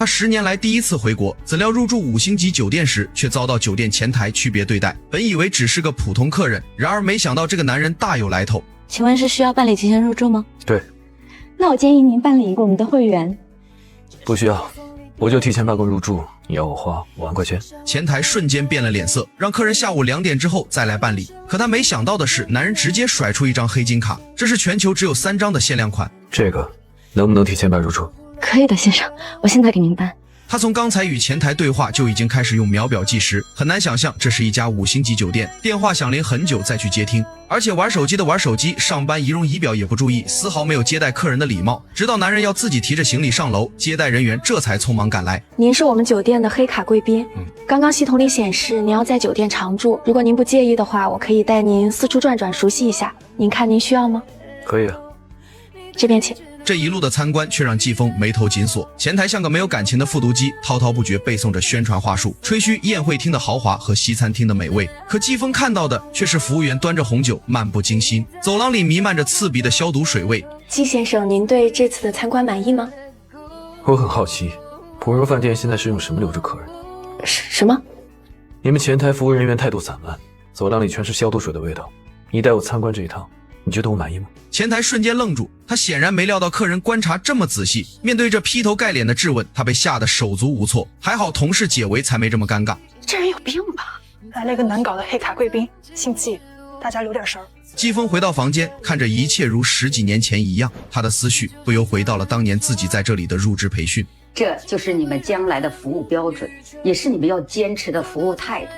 他10年来第一次回国，怎料入住5星级酒店时，却遭到酒店前台区别对待。本以为只是个普通客人，然而没想到这个男人大有来头。请问是需要办理提前入住吗？对。那我建议您办理我们的会员。不需要，我就提前办过入住，你要我花5万块钱。前台瞬间变了脸色，让客人下午2点之后再来办理。可他没想到的是，男人直接甩出一张黑金卡，这是全球只有3张的限量款。这个能不能提前办入住？可以的，先生，我现在给您办。他从刚才与前台对话就已经开始用秒表计时，很难想象这是一家5星级酒店。电话响铃很久再去接听，而且玩手机的玩手机，上班仪容仪表也不注意，丝毫没有接待客人的礼貌。直到男人要自己提着行李上楼，接待人员这才匆忙赶来。您是我们酒店的黑卡贵宾，刚刚系统里显示您要在酒店常住，如果您不介意的话，我可以带您四处转转，熟悉一下。您看您需要吗？可以啊。这边请。这一路的参观却让季风眉头紧锁，前台像个没有感情的复读机，滔滔不绝背诵着宣传话术，吹嘘宴会厅的豪华和西餐厅的美味。可季风看到的却是服务员端着红酒漫不经心，走廊里弥漫着刺鼻的消毒水味。季先生，您对这次的参观满意吗？我很好奇，普荣饭店现在是用什么留着客人？什么？你们前台服务人员态度散漫，走廊里全是消毒水的味道。你带我参观这一趟，你觉得我满意吗？前台瞬间愣住，他显然没料到客人观察这么仔细。面对这劈头盖脸的质问，他被吓得手足无措。还好同事解围才没这么尴尬。这人有病吧？来了一个难搞的黑卡贵宾，姓季，大家留点神儿。季风回到房间，看着一切如10几年前一样，他的思绪不由回到了当年自己在这里的入职培训。这就是你们将来的服务标准，也是你们要坚持的服务态度。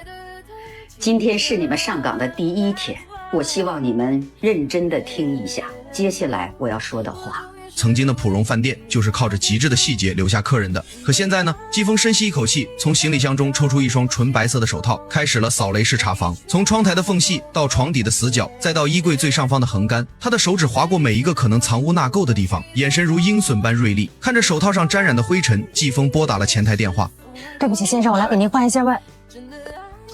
今天是你们上岗的第1天，我希望你们认真的听一下接下来我要说的话。曾经的普荣饭店就是靠着极致的细节留下客人的，可现在呢？季风深吸一口气，从行李箱中抽出一双纯白色的手套，开始了扫雷式查房。从窗台的缝隙到床底的死角，再到衣柜最上方的横杆，他的手指划过每一个可能藏污纳垢的地方，眼神如鹰隼般锐利。看着手套上沾染的灰尘，季风拨打了前台电话。对不起，先生，我来给您换一下外。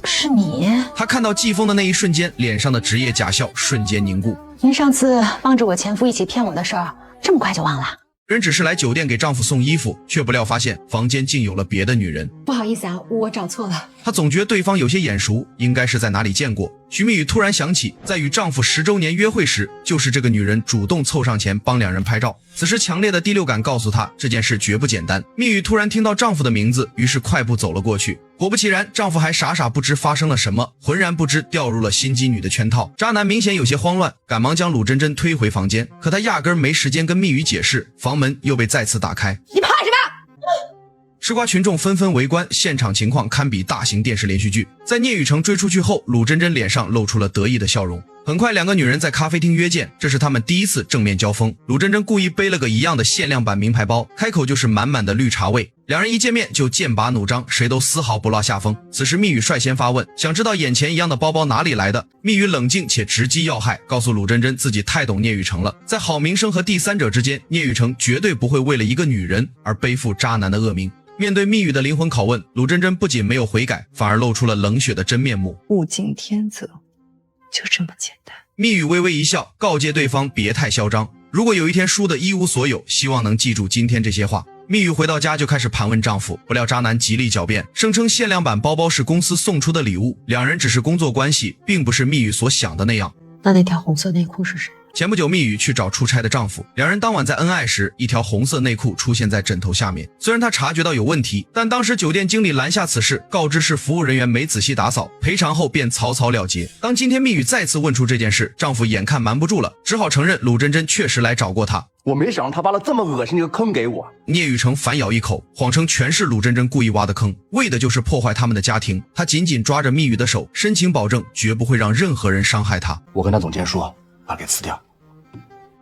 是你？他看到季风的那一瞬间，脸上的职业假笑瞬间凝固。您上次帮着我前夫一起骗我的事儿，这么快就忘了？人只是来酒店给丈夫送衣服，却不料发现房间竟有了别的女人。不好意思啊，我找错了。她总觉得对方有些眼熟，应该是在哪里见过。徐蜜雨突然想起，在与丈夫10周年约会时，就是这个女人主动凑上前帮2人拍照。此时强烈的第六感告诉她，这件事绝不简单。蜜雨突然听到丈夫的名字，于是快步走了过去。果不其然，丈夫还傻傻不知发生了什么，浑然不知掉入了心机女的圈套。渣男明显有些慌乱，赶忙将鲁珍珍推回房间，可他压根没时间跟蜜雨解释，房门又被再次打开。你怕什么？吃瓜群众纷纷围观，现场情况堪比大型电视连续剧。在聂雨成追出去后，鲁珍珍脸上露出了得意的笑容。很快，2个女人在咖啡厅约见，这是她们第一次正面交锋。鲁珍珍故意背了个一样的限量版名牌包，开口就是满满的绿茶味。2人一见面就剑拔弩张，谁都丝毫不落下风。此时蜜雨率先发问，想知道眼前一样的包包哪里来的。蜜雨冷静且直击要害，告诉鲁珍珍自己太懂聂雨成了，在好名声和第三者之间，聂雨成绝对不会为了一个女人而背负渣男的恶名。面对蜜雨的灵魂拷问，鲁珍珍不仅没有悔改，反而露出了冷血的真面目。物竞天择，就这么简单。蜜雨微微一笑，告诫对方别太嚣张，如果有一天输得一无所有，希望能记住今天这些话。蜜雨回到家就开始盘问丈夫，不料渣男极力狡辩，声称限量版包包是公司送出的礼物，2人只是工作关系，并不是蜜雨所想的那样。那条红色内裤是谁？前不久蜜雨去找出差的丈夫，2人当晚在恩爱时，一条红色内裤出现在枕头下面。虽然她察觉到有问题，但当时酒店经理拦下此事，告知是服务人员没仔细打扫，赔偿后便草草了结。当今天蜜雨再次问出这件事，丈夫眼看瞒不住了，只好承认鲁珍珍确实来找过他。我没想到他挖了这么恶心的一个坑给我。聂雨成反咬一口，谎称全是鲁珍珍故意挖的坑，为的就是破坏他们的家庭。他紧紧抓着蜜雨的手，深情保证绝不会让任何人伤害她。我跟他总监说，把他给辞掉。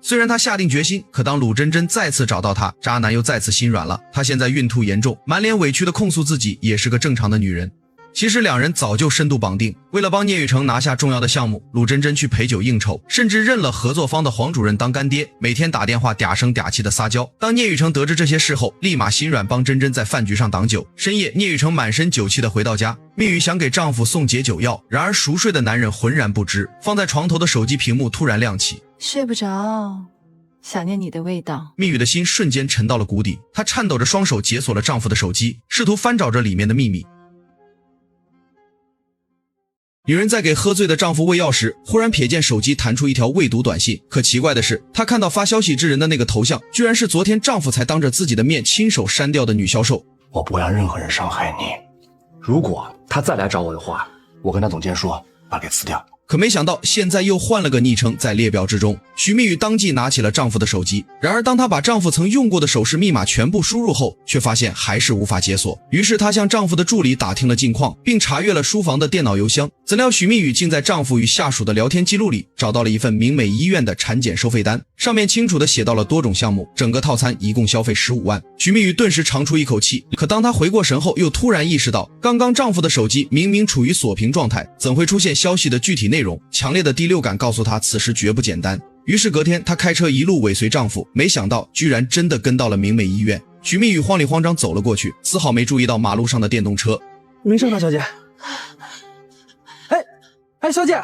虽然他下定决心，可当鲁珍珍再次找到他，渣男又再次心软了。他现在孕吐严重，满脸委屈地控诉自己也是个正常的女人。其实2人早就深度绑定，为了帮聂雨成拿下重要的项目，鲁珍珍去陪酒应酬，甚至认了合作方的黄主任当干爹，每天打电话嗲声嗲气的撒娇。当聂雨成得知这些事后，立马心软帮珍珍在饭局上挡酒。深夜，聂雨成满身酒气的回到家，蜜雨想给丈夫送解酒药，然而熟睡的男人浑然不知，放在床头的手机屏幕突然亮起。睡不着，想念你的味道。蜜雨的心瞬间沉到了谷底，她颤抖着双手解锁了丈夫的手机，试图翻找着里面的秘密。女人在给喝醉的丈夫喂药时，忽然瞥见手机弹出一条未读短信，可奇怪的是，她看到发消息之人的那个头像，居然是昨天丈夫才当着自己的面亲手删掉的女销售。我不会让任何人伤害你。如果他再来找我的话，我跟他总监说，把他给撕掉。可没想到现在又换了个昵称在列表之中。许蜜雨当即拿起了丈夫的手机，然而当她把丈夫曾用过的手势密码全部输入后，却发现还是无法解锁。于是她向丈夫的助理打听了近况，并查阅了书房的电脑邮箱。怎料许蜜雨竟在丈夫与下属的聊天记录里找到了一份明美医院的产检收费单，上面清楚地写到了多种项目，整个套餐一共消费15万。许蜜雨顿时长出一口气，可当她回过神后，又突然意识到，刚刚丈夫的手机明明处于锁屏状态，怎会出现消息的具体内容？强烈的第六感告诉她，此时绝不简单。于是隔天，她开车一路尾随丈夫，没想到居然真的跟到了明美医院。许蜜雨慌里慌张走了过去，丝毫没注意到马路上的电动车。没事吧，小姐？小姐！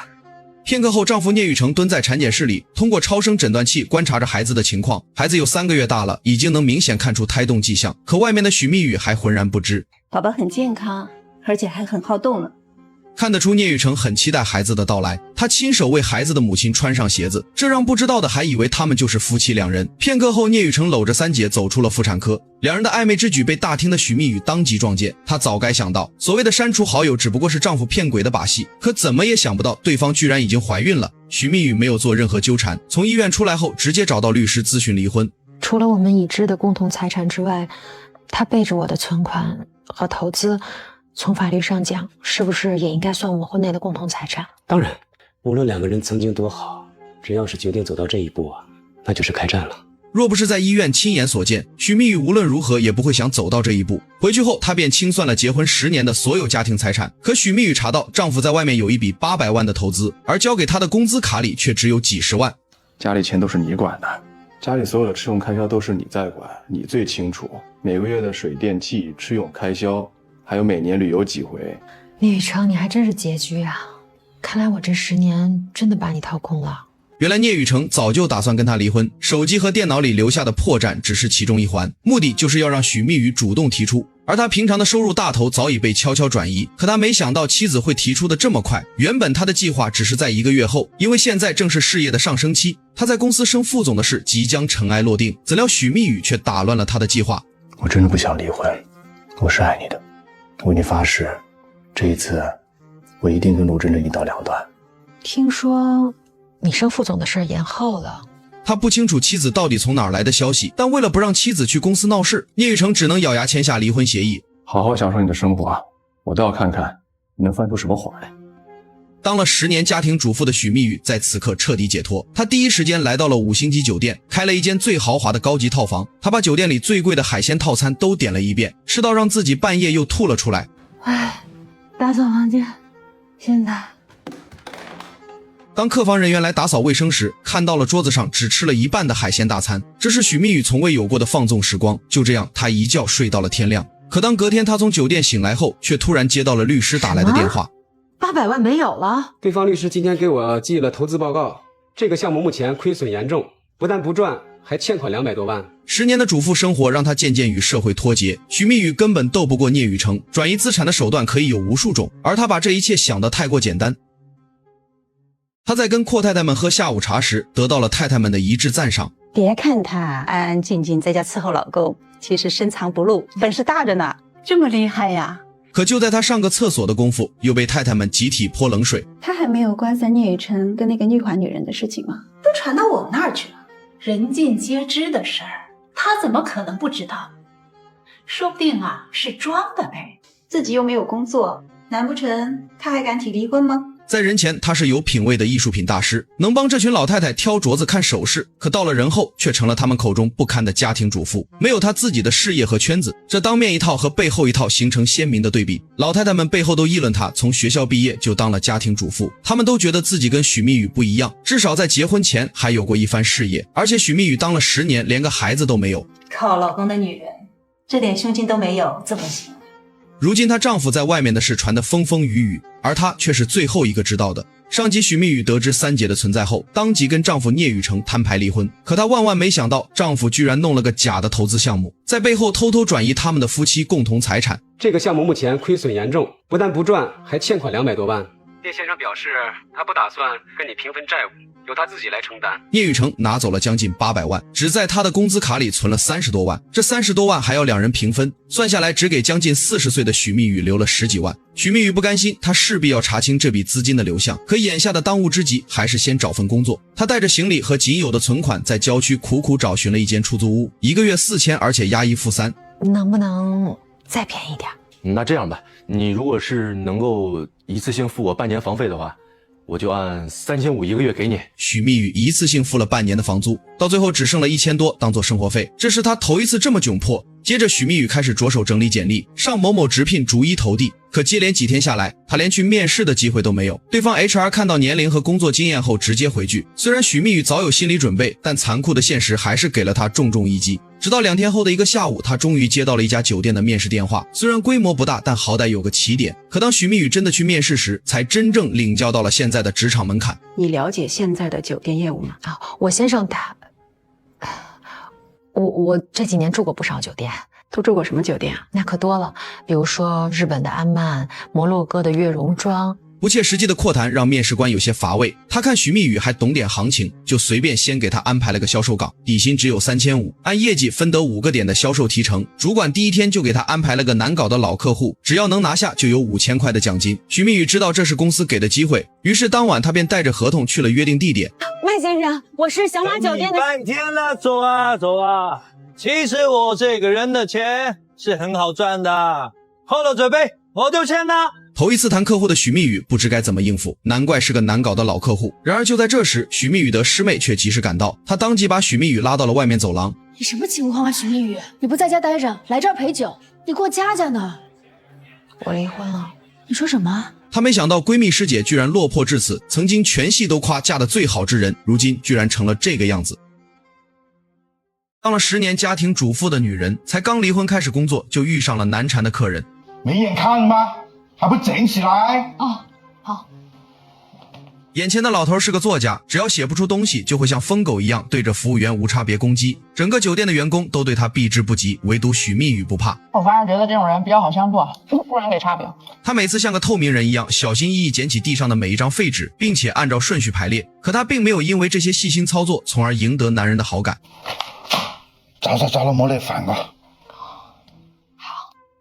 片刻后，丈夫聂雨成蹲在产检室里，通过超声诊断器观察着孩子的情况。孩子有3个月大了，已经能明显看出胎动迹象，可外面的许蜜雨还浑然不知。宝宝很健康，而且还很好动呢。看得出聂雨成很期待孩子的到来，他亲手为孩子的母亲穿上鞋子，这让不知道的还以为他们就是夫妻两人。片刻后，聂雨成搂着三姐走出了妇产科，两人的暧昧之举被大厅的许蜜雨当即撞见。她早该想到，所谓的删除好友只不过是丈夫骗鬼的把戏，可怎么也想不到对方居然已经怀孕了。许蜜雨没有做任何纠缠，从医院出来后直接找到律师咨询离婚。除了我们已知的共同财产之外，他背着我的存款和投资，从法律上讲，是不是也应该算我们婚内的共同财产？当然，无论两个人曾经多好，只要是决定走到这一步啊，那就是开战了。若不是在医院亲眼所见，许蜜雨无论如何也不会想走到这一步。回去后，她便清算了结婚10年的所有家庭财产。可许蜜雨查到，丈夫在外面有一笔800万的投资，而交给她的工资卡里却只有几十万。家里钱都是你管的，家里所有的吃用开销都是你在管，你最清楚每个月的水电气吃用开销，还有每年旅游几回。聂雨成，你还真是拮据啊！看来我这10年真的把你掏空了。原来聂雨成早就打算跟他离婚，手机和电脑里留下的破绽只是其中一环，目的就是要让许蜜雨主动提出。而他平常的收入大头早已被悄悄转移，可他没想到妻子会提出的这么快。原本他的计划只是在1个月后，因为现在正是事业的上升期，他在公司升副总的事即将尘埃落定，怎料许蜜雨却打乱了他的计划。我真的不想离婚，我是爱你的，我给你发誓，这一次我一定跟陆真真一刀两断。听说你升副总的事延后了。他不清楚妻子到底从哪儿来的消息，但为了不让妻子去公司闹事，聂雨成只能咬牙签下离婚协议。好好享受你的生活，我倒要看看你能翻出什么谎来。当了10年家庭主妇的许蜜雨在此刻彻底解脱，她第一时间来到了5星级酒店，开了一间最豪华的高级套房。她把酒店里最贵的海鲜套餐都点了一遍，吃到让自己半夜又吐了出来。打扫房间，现在。当客房人员来打扫卫生时，看到了桌子上只吃了一半的海鲜大餐，这是许蜜雨从未有过的放纵时光。就这样，她一觉睡到了天亮。可当隔天她从酒店醒来后，却突然接到了律师打来的电话。800万没有了？对方律师今天给我寄了投资报告，这个项目目前亏损严重，不但不赚，还欠款200多万。10年的主妇生活让她渐渐与社会脱节，许蜜雨根本斗不过聂雨成，转移资产的手段可以有无数种，而她把这一切想得太过简单。他在跟阔太太们喝下午茶时，得到了太太们的一致赞赏。别看她安安静静在家伺候老公，其实深藏不露，本事大着呢。这么厉害呀！可就在他上个厕所的功夫，又被太太们集体泼冷水。他还没有瓜散聂雨辰跟那个女款女人的事情吗？都传到我们那儿去了，人尽皆知的事儿，他怎么可能不知道？说不定啊是装的呗。自己又没有工作，难不成他还敢提离婚吗？在人前他是有品位的艺术品大师，能帮这群老太太挑镯子看首饰，可到了人后却成了他们口中不堪的家庭主妇，没有他自己的事业和圈子。这当面一套和背后一套形成鲜明的对比。老太太们背后都议论他从学校毕业就当了家庭主妇，他们都觉得自己跟许蜜雨不一样，至少在结婚前还有过一番事业，而且许蜜雨当了10年连个孩子都没有。靠老公的女人这点胸襟都没有，怎么行？如今她丈夫在外面的事传得风风雨雨，而她却是最后一个知道的。上级许蜜雨得知三姐的存在后，当即跟丈夫聂雨成摊牌离婚。可她万万没想到，丈夫居然弄了个假的投资项目，在背后偷偷转移他们的夫妻共同财产。这个项目目前亏损严重，不但不赚，还欠款200多万。聂先生表示，他不打算跟你平分债务，由他自己来承担。聂雨成拿走了将近800万，只在他的工资卡里存了30多万，这30多万还要两人平分，算下来只给将近40岁的许蜜雨留了10几万。许蜜雨不甘心，他势必要查清这笔资金的流向，可眼下的当务之急还是先找份工作。他带着行李和仅有的存款，在郊区苦苦找寻了一间出租屋，1个月4000，而且押1付3。能不能再便宜点？那这样吧，你如果是能够一次性付我半年房费的话，我就按3500一个月给你。许蜜雨一次性付了半年的房租，到最后只剩了1000多当做生活费，这是他头一次这么窘迫。接着许蜜雨开始着手整理简历，上某某直聘逐一投递，可接连几天下来，他连去面试的机会都没有。对方 HR 看到年龄和工作经验后直接回拒，虽然许蜜雨早有心理准备，但残酷的现实还是给了他重重一击。直到2天后的一个下午，他终于接到了一家酒店的面试电话，虽然规模不大，但好歹有个起点。可当许蜜雨真的去面试时，才真正领教到了现在的职场门槛。你了解现在的酒店业务吗？我先生他，我这几年住过不少酒店。都住过什么酒店啊？那可多了，比如说日本的安曼，摩洛哥的悦榕庄。不切实际的阔谈让面试官有些乏味，他看许蜜雨还懂点行情，就随便先给他安排了个销售岗，底薪只有3500，按业绩分得5个点的销售提成。主管第一天就给他安排了个难搞的老客户，只要能拿下就有5000块的奖金。许蜜雨知道这是公司给的机会，于是当晚他便带着合同去了约定地点。麦先生，我是小马酒店的。半天了，走啊走啊！其实我这个人的钱是很好赚的，好了准备，我就签了。头一次谈客户的许蜜雨不知该怎么应付，难怪是个难搞的老客户。然而就在这时，许蜜雨的师妹却及时赶到，她当即把许蜜雨拉到了外面走廊。你什么情况啊，许蜜雨？你不在家待着，来这儿陪酒，你过家家呢？我离婚了。你说什么？她没想到闺蜜师姐居然落魄至此，曾经全系都夸嫁的最好之人，如今居然成了这个样子。当了10年家庭主妇的女人，才刚离婚开始工作，就遇上了难缠的客人。没眼看吗？还不整起来？哦，好。眼前的老头是个作家，只要写不出东西，就会像疯狗一样对着服务员无差别攻击。整个酒店的员工都对他避之不及，唯独许蜜雨不怕。我反而觉得这种人比较好相处，不然给差评。他每次像个透明人一样，小心翼翼捡起地上的每一张废纸，并且按照顺序排列。可他并没有因为这些细心操作，从而赢得男人的好感。找了，冇嚟煩我。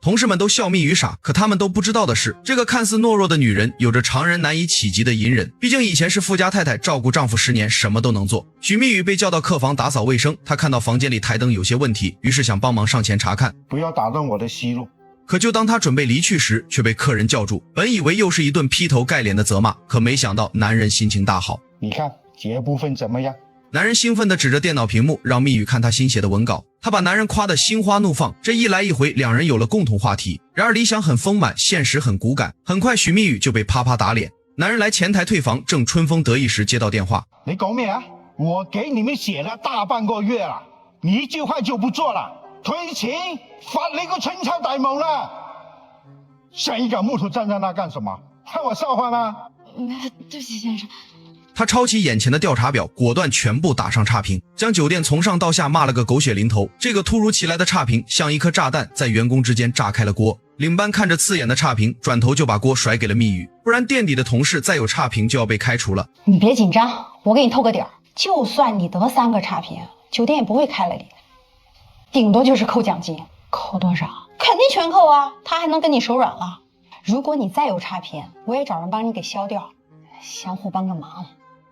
同事们都笑蜜雨傻，可他们都不知道的是，这个看似懦弱的女人有着常人难以企及的隐忍。毕竟以前是富家太太，照顾丈夫10年，什么都能做。许蜜雨被叫到客房打扫卫生，她看到房间里台灯有些问题，于是想帮忙上前查看。不要打断我的吸入。可就当她准备离去时，却被客人叫住。本以为又是一顿劈头盖脸的责骂，可没想到男人心情大好。你看这部分怎么样？男人兴奋地指着电脑屏幕，让蜜雨看他新写的文稿。他把男人夸得心花怒放，这一来一回，两人有了共同话题。然而理想很丰满，现实很骨感。很快许蜜雨就被啪啪打脸。男人来前台退房，正春风得意时接到电话。你搞咩啊？我给你们写了大半个月了，你一句话就不做了，退钱，发你个春秋大梦了。像一个木头站在那干什么？看我笑话吗？对不起先生。他抄起眼前的调查表，果断全部打上差评，将酒店从上到下骂了个狗血淋头。这个突如其来的差评像一颗炸弹，在员工之间炸开了锅。领班看着刺眼的差评，转头就把锅甩给了蜜雨，不然店里的同事再有差评就要被开除了。你别紧张，我给你透个底儿，就算你得3个差评，酒店也不会开了你，顶多就是扣奖金。扣多少？肯定全扣啊，他还能跟你手软了。如果你再有差评，我也找人帮你给消掉，相互帮个忙。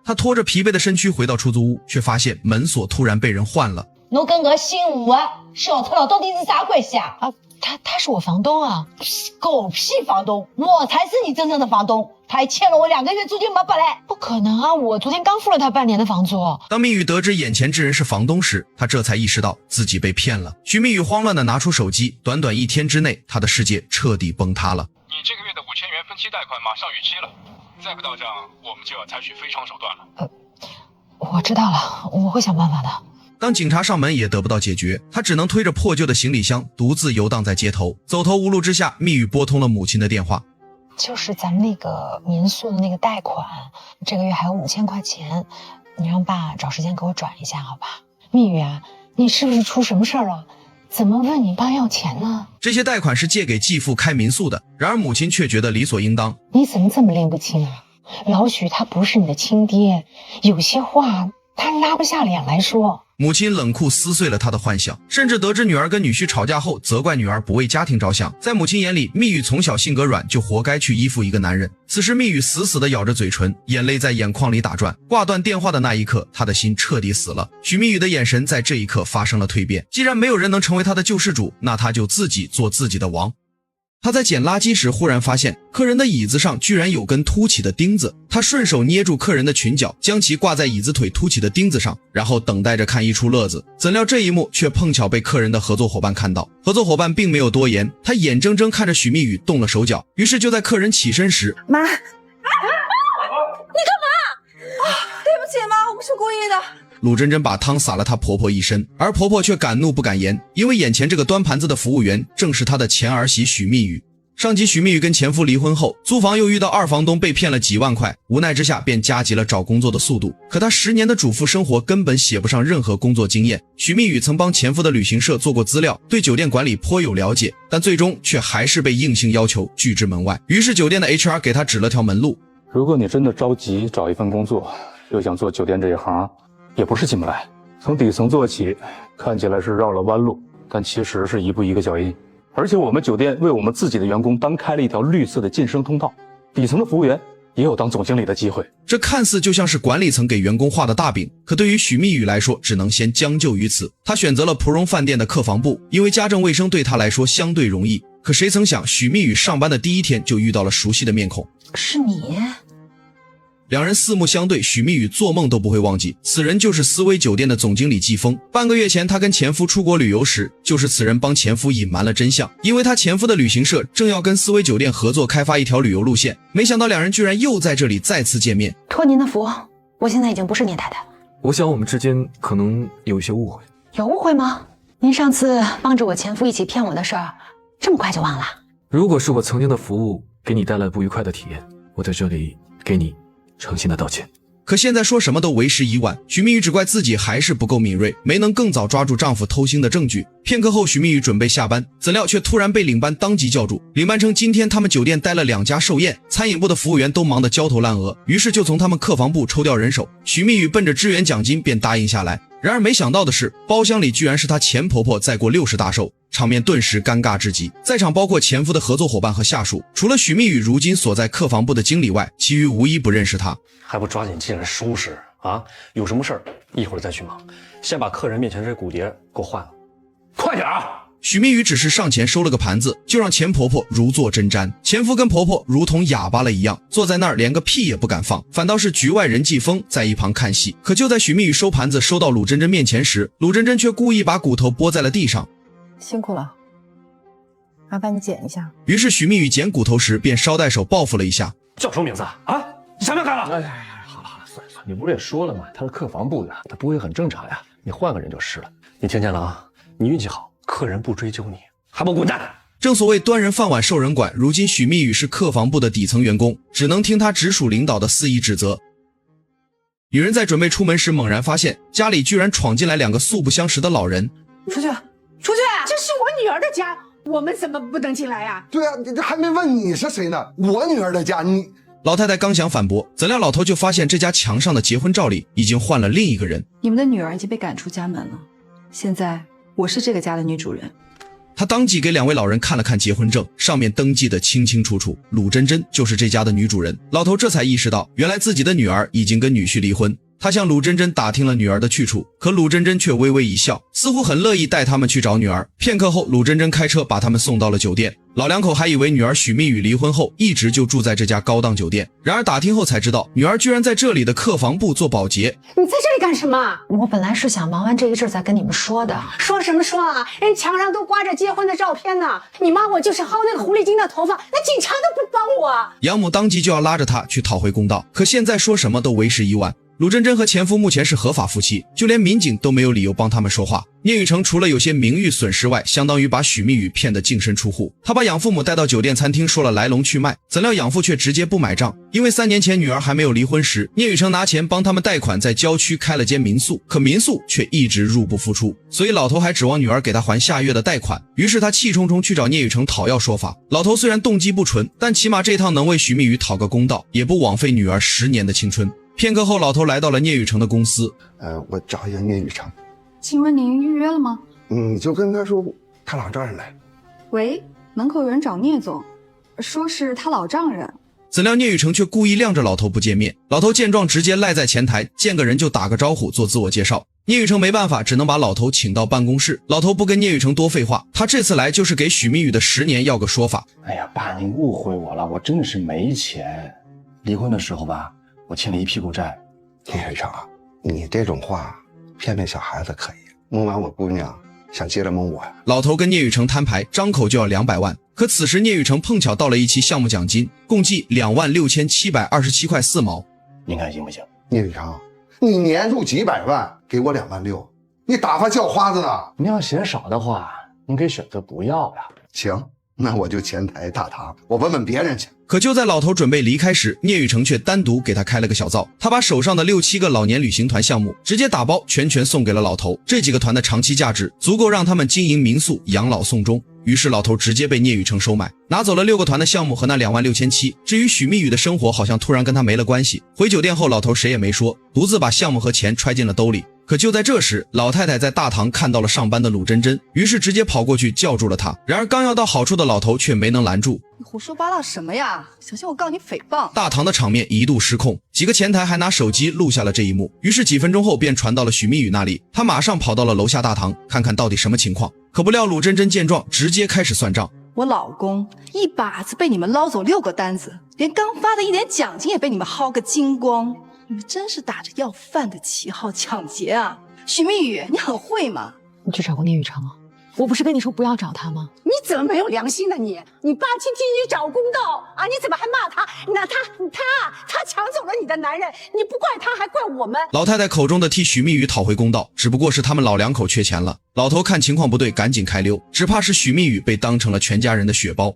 他拖着疲惫的身躯回到出租屋，却发现门锁突然被人换了。侬跟个新屋啊，小偷了到底是啥关系啊？他是我房东啊！狗屁房东，我才是你真正的房东。他还欠了我2个月租金没来。不可能啊！我昨天刚付了他半年的房租。当蜜雨得知眼前之人是房东时，他这才意识到自己被骗了。许蜜雨慌乱地拿出手机，短短1天之内，他的世界彻底崩塌了。你这个月的5000元分期贷款马上逾期了，再不到账，我们就要采取非常手段了。我知道了，我会想办法的。当警察上门也得不到解决，他只能推着破旧的行李箱独自游荡在街头。走投无路之下，蜜语拨通了母亲的电话。就是咱们那个民宿的那个贷款，这个月还有5000块钱，你让爸找时间给我转一下好吧？蜜语啊，你是不是出什么事儿了？怎么问你爸要钱呢？这些贷款是借给继父开民宿的，然而母亲却觉得理所应当。你怎么这么拎不清啊？老许他不是你的亲爹，有些话他拉不下脸来说。母亲冷酷撕碎了他的幻想，甚至得知女儿跟女婿吵架后，责怪女儿不为家庭着想。在母亲眼里，蜜语从小性格软，就活该去依附一个男人。此时蜜语死死地咬着嘴唇，眼泪在眼眶里打转。挂断电话的那一刻，他的心彻底死了。许蜜语的眼神在这一刻发生了蜕变，既然没有人能成为他的救世主，那他就自己做自己的王。他在捡垃圾时忽然发现客人的椅子上居然有根凸起的钉子，他顺手捏住客人的裙角，将其挂在椅子腿凸起的钉子上，然后等待着看一出乐子。怎料这一幕却碰巧被客人的合作伙伴看到。合作伙伴并没有多言，他眼睁睁看着许蜜语动了手脚，于是就在客人起身时，妈，你干嘛？对不起妈，我不是故意的。鲁珍珍把汤洒了她婆婆一身，而婆婆却敢怒不敢言，因为眼前这个端盘子的服务员正是她的前儿媳许蜜语。上集许蜜语跟前夫离婚后，租房又遇到二房东被骗了几万块，无奈之下便加急了找工作的速度。可她10年的主妇生活根本写不上任何工作经验。许蜜语曾帮前夫的旅行社做过资料，对酒店管理颇有了解，但最终却还是被硬性要求拒之门外。于是酒店的 HR 给她指了条门路。如果你真的着急找一份工作，又想做酒店这一行，也不是进不来，从底层做起，看起来是绕了弯路，但其实是一步一个脚印。而且我们酒店为我们自己的员工单开了一条绿色的晋升通道，底层的服务员也有当总经理的机会。这看似就像是管理层给员工画的大饼，可对于许蜜语来说，只能先将就于此。她选择了蒲蓉饭店的客房部，因为家政卫生对她来说相对容易。可谁曾想，许蜜语上班的第一天就遇到了熟悉的面孔。是你？两人四目相对，许蜜语做梦都不会忘记，此人就是思威酒店的总经理季风。半个月前，她跟前夫出国旅游时，就是此人帮前夫隐瞒了真相。因为她前夫的旅行社正要跟思威酒店合作开发一条旅游路线，没想到两人居然又在这里再次见面。托您的福，我现在已经不是聂太太。我想我们之间可能有一些误会。有误会吗？您上次帮着我前夫一起骗我的事儿，这么快就忘了？如果是我曾经的服务给你带来不愉快的体验，我在这里给你诚心的道歉。可现在说什么都为时已晚，许蜜语只怪自己还是不够敏锐，没能更早抓住丈夫偷腥的证据。片刻后，许蜜语准备下班，怎料却突然被领班当即叫住。领班称今天他们酒店待了2家寿宴，餐饮部的服务员都忙得焦头烂额，于是就从他们客房部抽调人手。许蜜语奔着支援奖金便答应下来。然而没想到的是，包厢里居然是她前婆婆在过60大寿，场面顿时尴尬至极。在场包括前夫的合作伙伴和下属，除了许蜜语如今所在客房部的经理外，其余无一不认识她。还不抓紧进来收拾啊！有什么事儿一会儿再去忙，先把客人面前这骨碟给我换了，快点啊！许蜜语只是上前收了个盘子，就让前婆婆如坐针毡。前夫跟婆婆如同哑巴了一样，坐在那儿连个屁也不敢放，反倒是局外人季风在一旁看戏。可就在许蜜语收盘子收到鲁珍珍面前时，鲁珍珍却故意把骨头拨在了地上。辛苦了，麻烦你捡一下。于是许蜜语捡骨头时便捎带手报复了一下。叫什么名字啊？你想不想改了？好了，算了，你不是也说了吗？他是客房部的，他不会很正常呀。你换个人就是了。你听见了啊？你运气好，客人不追究你，还不滚蛋！正所谓端人饭碗受人管，如今许蜜语是客房部的底层员工，只能听他直属领导的肆意指责。女人在准备出门时，猛然发现家里居然闯进来2个素不相识的老人。出去！这是我女儿的家，我们怎么不能进来呀？对啊，这还没问你是谁呢，我女儿的家你。老太太刚想反驳，怎料老头就发现这家墙上的结婚照里已经换了另一个人。你们的女儿已经被赶出家门了，现在我是这个家的女主人。他当即给2位老人看了看结婚证，上面登记的清清楚楚，鲁珍珍就是这家的女主人。老头这才意识到，原来自己的女儿已经跟女婿离婚。他向鲁珍珍打听了女儿的去处，可鲁珍珍却微微一笑，似乎很乐意带他们去找女儿。片刻后，鲁珍珍开车把他们送到了酒店。老两口还以为女儿许蜜语离婚后一直就住在这家高档酒店，然而打听后才知道，女儿居然在这里的客房部做保洁。你在这里干什么？我本来是想忙完这一阵再跟你们说的。说什么说啊？人墙上都挂着结婚的照片呢。你妈我就是薅那个狐狸精的头发，那警察都不帮我。养母当即就要拉着她去讨回公道，可现在说什么都为时已晚。鲁真真和前夫目前是合法夫妻，就连民警都没有理由帮他们说话。聂雨成除了有些名誉损失外，相当于把许蜜雨骗得净身出户。他把养父母带到酒店餐厅，说了来龙去脉，怎料养父却直接不买账。因为3年前女儿还没有离婚时，聂雨成拿钱帮他们贷款在郊区开了间民宿，可民宿却一直入不敷出，所以老头还指望女儿给他还下月的贷款。于是他气冲冲去找聂雨成讨要说法。老头虽然动机不纯，但起码这趟能为许蜜雨讨个公道，也不枉费女儿10年的青春。片刻后，老头来到了聂雨成的公司。我找一下聂雨成。请问您预约了吗？你就跟他说他老丈人来。喂，门口有人找聂总，说是他老丈人。怎料聂雨成却故意晾着老头不见面。老头见状直接赖在前台，见个人就打个招呼做自我介绍。聂雨成没办法，只能把老头请到办公室。老头不跟聂雨成多废话，他这次来就是给许蜜雨的10年要个说法。哎呀，爸，您误会我了，我真的是没钱。离婚的时候吧，我欠了一屁股债。聂雨成，你这种话骗骗小孩子可以，蒙完我姑娘想接着蒙我呀？老头跟聂雨成摊牌，张口就要200万。可此时聂雨成碰巧到了一期项目奖金，共计26727块4毛。您看行不行？聂雨成，你年入几百万，给我2万6，你打发叫花子呢？您要嫌少的话，您可以选择不要呀。行，那我就前台大堂，我问问别人去。可就在老头准备离开时，聂雨成却单独给他开了个小灶。他把手上的6、7个老年旅行团项目直接打包全送给了老头。这几个团的长期价值足够让他们经营民宿、养老送终。于是老头直接被聂雨成收买，拿走了6个团的项目和那26700。至于许蜜雨的生活好像突然跟他没了关系。回酒店后，老头谁也没说，独自把项目和钱揣进了兜里。可就在这时，老太太在大堂看到了上班的鲁真真，于是直接跑过去叫住了她。然而刚要到好处的老头却没能拦住。你胡说八道什么呀？小心我告你诽谤！大堂的场面一度失控，几个前台还拿手机录下了这一幕。于是几分钟后便传到了许蜜雨那里，他马上跑到了楼下大堂，看看到底什么情况。可不料鲁真真见状，直接开始算账。我老公一把子被你们捞走6个单子，连刚发的1点奖金也被你们薅个精光。你们真是打着要饭的旗号抢劫啊！许蜜雨，你很会吗？你去找过聂雨成吗？我不是跟你说不要找他吗？你怎么没有良心呢你？你爸去替你找公道啊！你怎么还骂他？那他抢走了你的男人，你不怪他还怪我们。老太太口中的替许蜜雨讨回公道，只不过是他们老两口缺钱了。老头看情况不对，赶紧开溜，只怕是许蜜雨被当成了全家人的血包。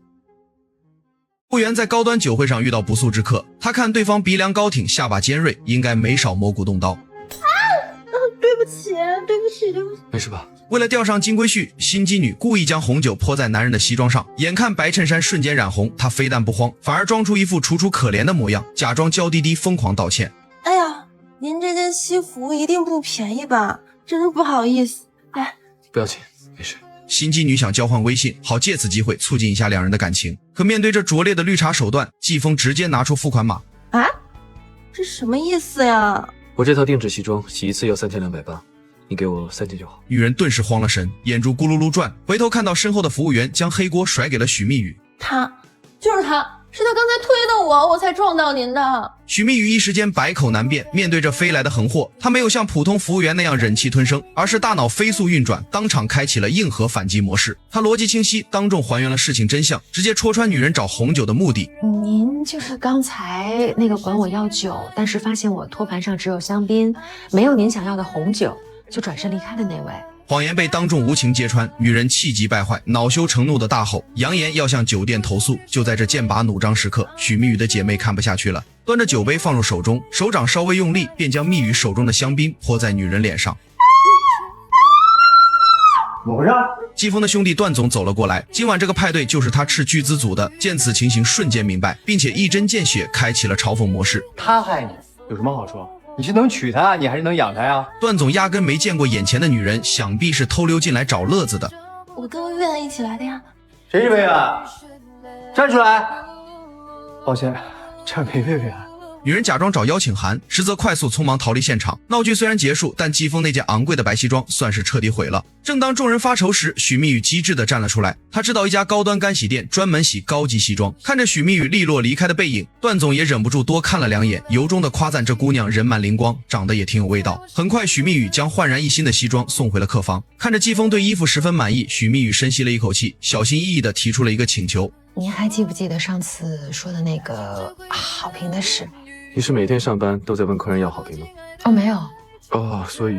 服务员在高端酒会上遇到不速之客，他看对方鼻梁高挺，下巴尖锐，应该没少摸古动刀。对不起。没事吧？为了钓上金龟婿，心机女故意将红酒泼在男人的西装上，眼看白衬衫瞬间染红，她非但不慌，反而装出一副楚楚可怜的模样，假装娇滴滴疯狂道歉。哎呀，您这件西服一定不便宜吧？真是不好意思。来，不要紧，没事。心机女想交换微信，好借此机会促进一下两人的感情。可面对这拙劣的绿茶手段，季风直接拿出付款码。啊，这什么意思呀？我这套定制西装洗一次要3280，你给我3件就好。女人顿时慌了神，眼珠咕噜噜转，回头看到身后的服务员将黑锅甩给了许蜜雨。就是他，是他刚才推的我才撞到您的。许蜜雨一时间百口难辩，面对着飞来的横祸，她没有像普通服务员那样忍气吞声，而是大脑飞速运转，当场开启了硬核反击模式。她逻辑清晰，当众还原了事情真相，直接戳穿女人找红酒的目的。您就是刚才那个管我要酒，但是发现我托盘上只有香槟，没有您想要的红酒，就转身离开的那位。谎言被当众无情揭穿，女人气急败坏，恼羞成怒的大吼，扬言要向酒店投诉。就在这剑拔弩张时刻，许蜜雨的姐妹看不下去了，端着酒杯放入手中，手掌稍微用力，便将蜜雨手中的香槟泼在女人脸上。怎么回事？季风的兄弟段总走了过来，今晚这个派对就是他斥巨资组的。见此情形，瞬间明白，并且一针见血开启了嘲讽模式。他害你，有什么好说？你是能娶她，你还是能养她呀？段总压根没见过眼前的女人，想必是偷溜进来找乐子的。我跟薇薇一起来的呀。谁是薇薇？站出来！抱歉，这没薇薇啊。女人假装找邀请函，实则快速匆忙逃离现场。闹剧虽然结束，但季风那件昂贵的白西装算是彻底毁了。正当众人发愁时，许蜜雨机智地站了出来。她知道一家高端干洗店专门洗高级西装。看着许蜜雨利落离开的背影，段总也忍不住多看了2眼，由衷地夸赞这姑娘人满灵光，长得也挺有味道。很快，许蜜雨将焕然一新的西装送回了客房。看着季风对衣服十分满意，许蜜雨深吸了一口气，小心翼翼地提出了一个请求。您还记不记得上次说的那个好评的事？你是每天上班都在问客人要好评吗？哦，没有。哦，所以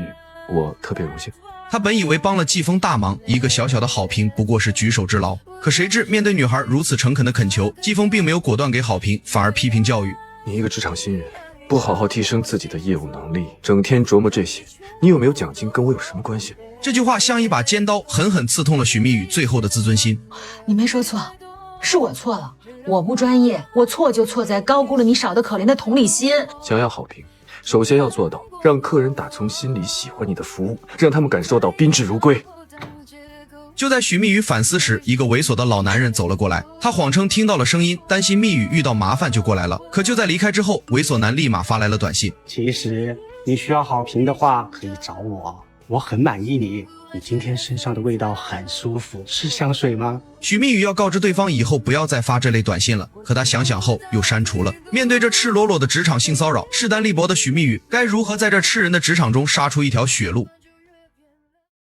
我特别荣幸。他本以为帮了季风大忙，一个小小的好评不过是举手之劳，可谁知面对女孩如此诚恳的恳求，季风并没有果断给好评，反而批评教育。你一个职场新人，不好好提升自己的业务能力，整天琢磨这些，你有没有奖金跟我有什么关系？这句话像一把尖刀，狠狠刺痛了许蜜雨最后的自尊心。你没说错，是我错了，我不专业，我错就错在高估了你少得可怜的同理心。想要好评，首先要做到让客人打从心里喜欢你的服务，让他们感受到宾至如归。就在许蜜雨反思时，一个猥琐的老男人走了过来，他谎称听到了声音，担心蜜雨遇到麻烦就过来了。可就在离开之后，猥琐男立马发来了短信：其实你需要好评的话可以找我，我很满意你今天身上的味道很舒服，是香水吗？许蜜雨要告知对方以后不要再发这类短信了，可他想想后又删除了。面对这赤裸裸的职场性骚扰，势单力薄的许蜜雨该如何在这吃人的职场中杀出一条血路？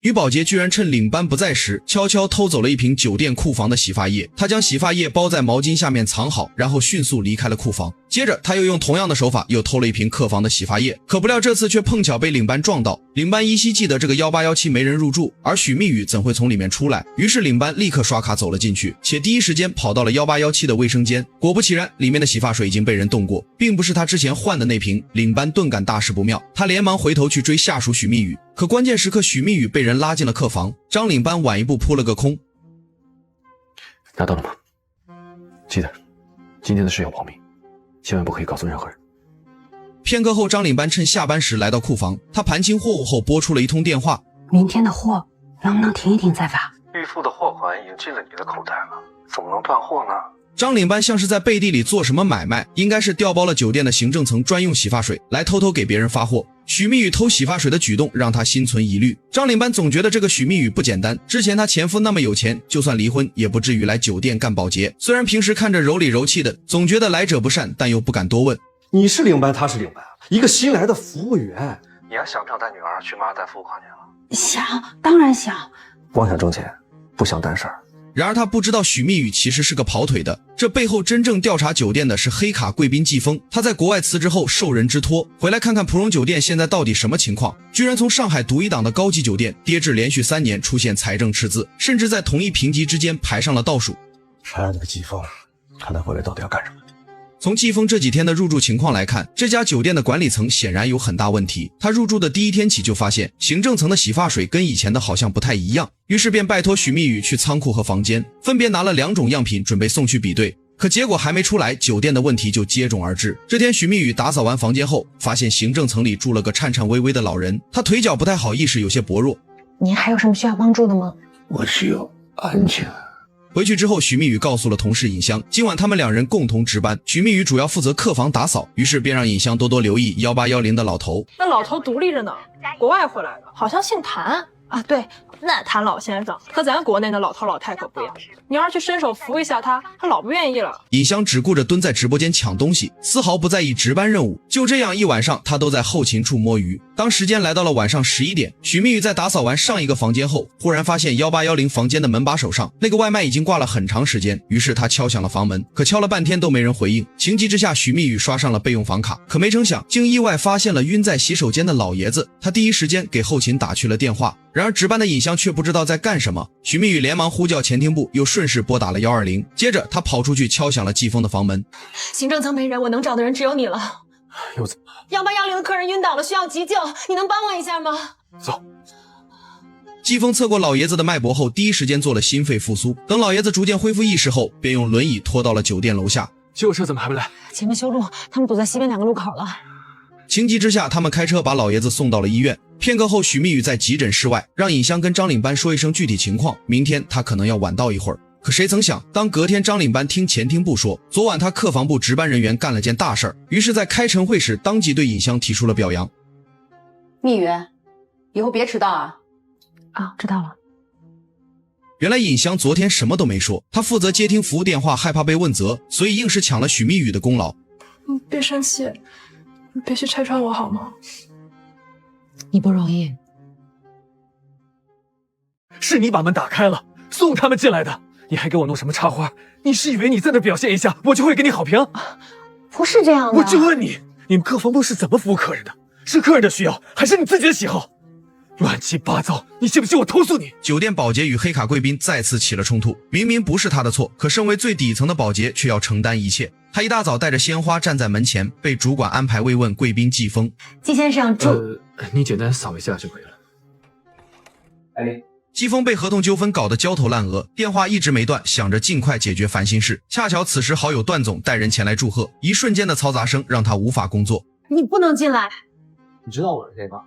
于宝洁居然趁领班不在时，悄悄偷走了一瓶酒店库房的洗发液。他将洗发液包在毛巾下面藏好，然后迅速离开了库房。接着他又用同样的手法又偷了一瓶客房的洗发液，可不料这次却碰巧被领班撞到。领班依稀记得这个1817没人入住，而许蜜雨怎会从里面出来？于是领班立刻刷卡走了进去，且第一时间跑到了1817的卫生间。果不其然，里面的洗发水已经被人动过，并不是他之前换的那瓶。领班顿感大事不妙，他连忙回头去追下属许蜜雨。可关键时刻，许蜜雨被人拉进了客房，张领班晚一步扑了个空。拿到了吗？记得今天的事要保密，千万不可以告诉任何人。片刻后，张领班趁下班时来到库房，他盘清货物后拨出了一通电话：明天的货能不能停一停再发？预付的货款已经进了你的口袋了，怎么能断货呢？张领班像是在背地里做什么买卖，应该是调包了酒店的行政层专用洗发水，来偷偷给别人发货。许蜜雨偷洗发水的举动让他心存疑虑。张领班总觉得这个许蜜雨不简单，之前他前夫那么有钱，就算离婚也不至于来酒店干保洁。虽然平时看着柔里柔气的，总觉得来者不善，但又不敢多问。你是领班，他是领班，一个新来的服务员，你还想不想带女儿去马尔代夫跨年了？想，当然想。光想挣钱，不想担事儿。然而他不知道许蜜雨其实是个跑腿的，这背后真正调查酒店的是黑卡贵宾季风。他在国外辞职后受人之托，回来看看芙蓉酒店现在到底什么情况，居然从上海独一档的高级酒店跌至连续3年出现财政赤字，甚至在同一评级之间排上了倒数。亲爱的季风，看他回来到底要干什么？从季风这几天的入住情况来看，这家酒店的管理层显然有很大问题。他入住的第一天起就发现行政层的洗发水跟以前的好像不太一样，于是便拜托许蜜雨去仓库和房间分别拿了2种样品准备送去比对。可结果还没出来，酒店的问题就接踵而至。这天许蜜雨打扫完房间后，发现行政层里住了个颤颤巍巍的老人，他腿脚不太好，意识有些薄弱。您还有什么需要帮助的吗？我需要安静。回去之后，许蜜雨告诉了同事尹香，今晚他们2人共同值班。许蜜雨主要负责客房打扫，于是便让尹香多多留意1810的老头。那老头独立着呢，国外回来的，好像姓谭啊。对，那谭老先生和咱国内的老头老太可不一样，你要是去伸手扶一下他老不愿意了。尹香只顾着蹲在直播间抢东西，丝毫不在意值班任务。就这样一晚上，他都在后勤处摸鱼。当时间来到了晚上11点，许蜜雨在打扫完上一个房间后，忽然发现1810房间的门把手上那个外卖已经挂了很长时间，于是他敲响了房门，可敲了半天都没人回应。情急之下，许蜜雨刷上了备用房卡，可没成想竟意外发现了晕在洗手间的老爷子。他第一时间给后勤打去了电话，然而值班的尹香却不知道在干什么。许蜜雨连忙呼叫前厅部，又顺势拨打了120，接着他跑出去敲响了季风的房门。行政层没人，我能找的人只有你了。又怎么了？1810的客人晕倒了，需要急救，你能帮我一下吗？走。季风测过老爷子的脉搏后，第一时间做了心肺复苏。等老爷子逐渐恢复意识后，便用轮椅拖到了酒店楼下。救护车怎么还没来？前面修路，他们堵在西边2个路口了。情急之下，他们开车把老爷子送到了医院。片刻后，许蜜雨在急诊室外让尹香跟张领班说一声具体情况，明天他可能要晚到一会儿。可谁曾想，当隔天张领班听前厅部说昨晚他客房部值班人员干了件大事儿，于是在开晨会时当即对尹香提出了表扬。蜜雨，以后别迟到啊。啊，知道了。原来尹香昨天什么都没说，她负责接听服务电话，害怕被问责，所以硬是抢了许蜜雨的功劳。你别生气，你别去拆穿我好吗？你不容易。是你把门打开了，送他们进来的。你还给我弄什么插花？你是以为你在那表现一下，我就会给你好评？不是这样的。我就问你，你们客房部是怎么服务客人的？是客人的需要，还是你自己的喜好？乱七八糟！你信不信我投诉你？酒店保洁与黑卡贵宾再次起了冲突，明明不是他的错，可身为最底层的保洁却要承担一切。他一大早带着鲜花站在门前，被主管安排慰问贵宾季风。季先生，你简单扫一下就可以了。季风被合同纠纷搞得焦头烂额，电话一直没断，想着尽快解决烦心事。恰巧此时好友段总带人前来祝贺，一瞬间的嘈杂声让他无法工作。你不能进来。你知道我是谁吗？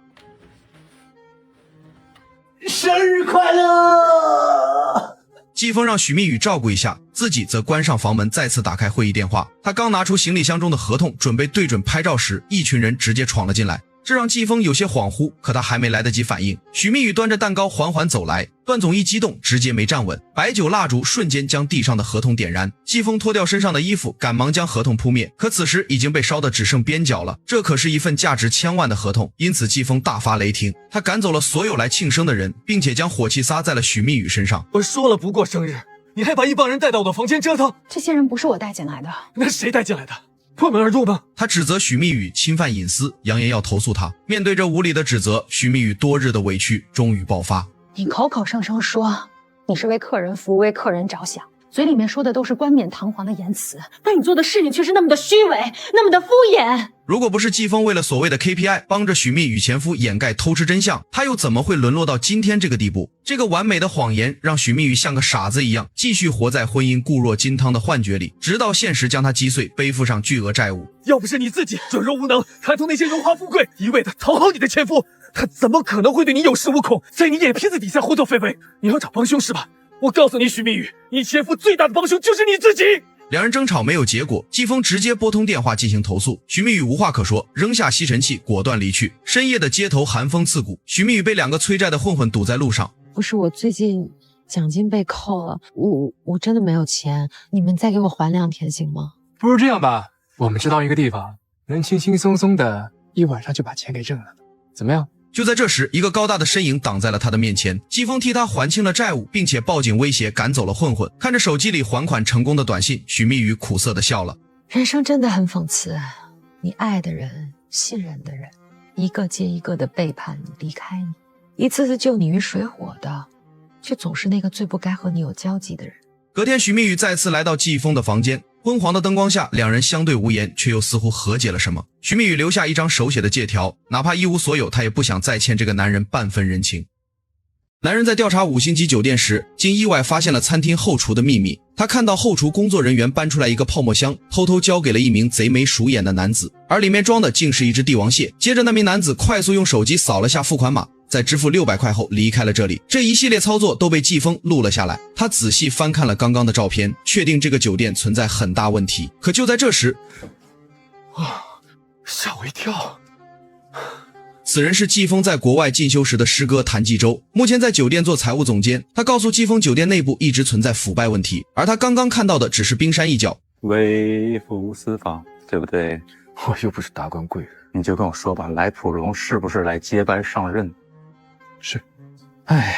生日快乐！季风让许蜜雨照顾一下，自己则关上房门，再次打开会议电话。他刚拿出行李箱中的合同，准备对准拍照时，一群人直接闯了进来。这让季风有些恍惚，可他还没来得及反应，许蜜雨端着蛋糕缓缓走来，段总一激动，直接没站稳，白酒蜡烛瞬间将地上的合同点燃。季风脱掉身上的衣服，赶忙将合同扑灭，可此时已经被烧得只剩边角了。这可是一份价值1000万的合同，因此季风大发雷霆，他赶走了所有来庆生的人，并且将火气撒在了许蜜雨身上。我说了不过生日，你还把一帮人带到我的房间折腾。这些人不是我带进来的。那谁带进来的？破门而入吗？他指责许蜜雨侵犯隐私，扬言要投诉他。面对这无理的指责，许蜜雨多日的委屈终于爆发。你口口声声说你是为客人服务，为客人着想，嘴里面说的都是冠冕堂皇的言辞，但你做的事情却是那么的虚伪，那么的敷衍。如果不是季风为了所谓的 KPI 帮着许蜜雨前夫掩盖偷吃真相，他又怎么会沦落到今天这个地步？这个完美的谎言让许蜜雨像个傻子一样，继续活在婚姻固若金汤的幻觉里，直到现实将他击碎，背负上巨额债务。要不是你自己软弱无能，贪图那些荣华富贵，一味的讨好你的前夫，他怎么可能会对你有恃无恐，在你眼皮子底下胡作非为？你要找帮凶是吧？我告诉你，许蜜雨，你前夫最大的帮凶就是你自己。两人争吵没有结果，季风直接拨通电话进行投诉。许蜜雨无话可说，扔下吸尘器果断离去。深夜的街头寒风刺骨，许蜜雨被2个催债的混混堵在路上。不是，我最近奖金被扣了，我真的没有钱，你们再给我还2天行吗？不如这样吧，我们知道一个地方，能轻轻松松的一晚上就把钱给挣了，怎么样？就在这时，一个高大的身影挡在了他的面前。季风替他还清了债务，并且报警威胁赶走了混混。看着手机里还款成功的短信，许蜜雨苦涩地笑了。人生真的很讽刺，你爱的人、信任的人，一个接一个的背叛你、离开你，一次次救你于水火的，却总是那个最不该和你有交集的人。隔天，许蜜雨再次来到季风的房间，昏黄的灯光下，两人相对无言，却又似乎和解了什么。许蜜雨留下一张手写的借条，哪怕一无所有，她也不想再欠这个男人半分人情。男人在调查5星级酒店时，竟意外发现了餐厅后厨的秘密。他看到后厨工作人员搬出来一个泡沫箱，偷偷交给了一名贼眉鼠眼的男子，而里面装的竟是一只帝王蟹。接着那名男子快速用手机扫了下付款码，在支付600块后离开了这里。这一系列操作都被季风录了下来。他仔细翻看了刚刚的照片，确定这个酒店存在很大问题。可就在这时，吓我一跳。此人是季风在国外进修时的师哥谭继洲，目前在酒店做财务总监。他告诉季风，酒店内部一直存在腐败问题，而他刚刚看到的只是冰山一角。微服私访，对不对？我又不是达官贵人，你就跟我说吧，来普荣是不是来接班上任？是。哎呀，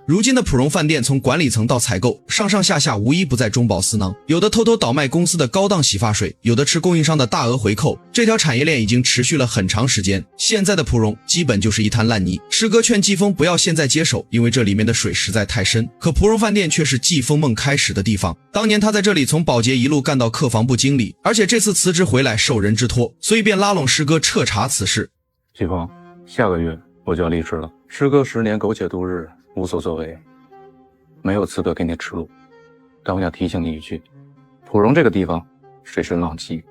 如今的普荣饭店从管理层到采购，上上下下无一不在中饱私囊，有的偷偷倒卖公司的高档洗发水，有的吃供应商的大额回扣。这条产业链已经持续了很长时间，现在的普荣基本就是一滩烂泥。师哥劝季风不要现在接手，因为这里面的水实在太深。可普荣饭店却是季风梦开始的地方，当年他在这里从保洁一路干到客房部经理，而且这次辞职回来受人之托，所以便拉拢师哥彻查此事。季风，下个月我就要离职了，师哥10年苟且度日，无所作为，没有资格给你指路。但我想提醒你一句，普荣这个地方水深浪急，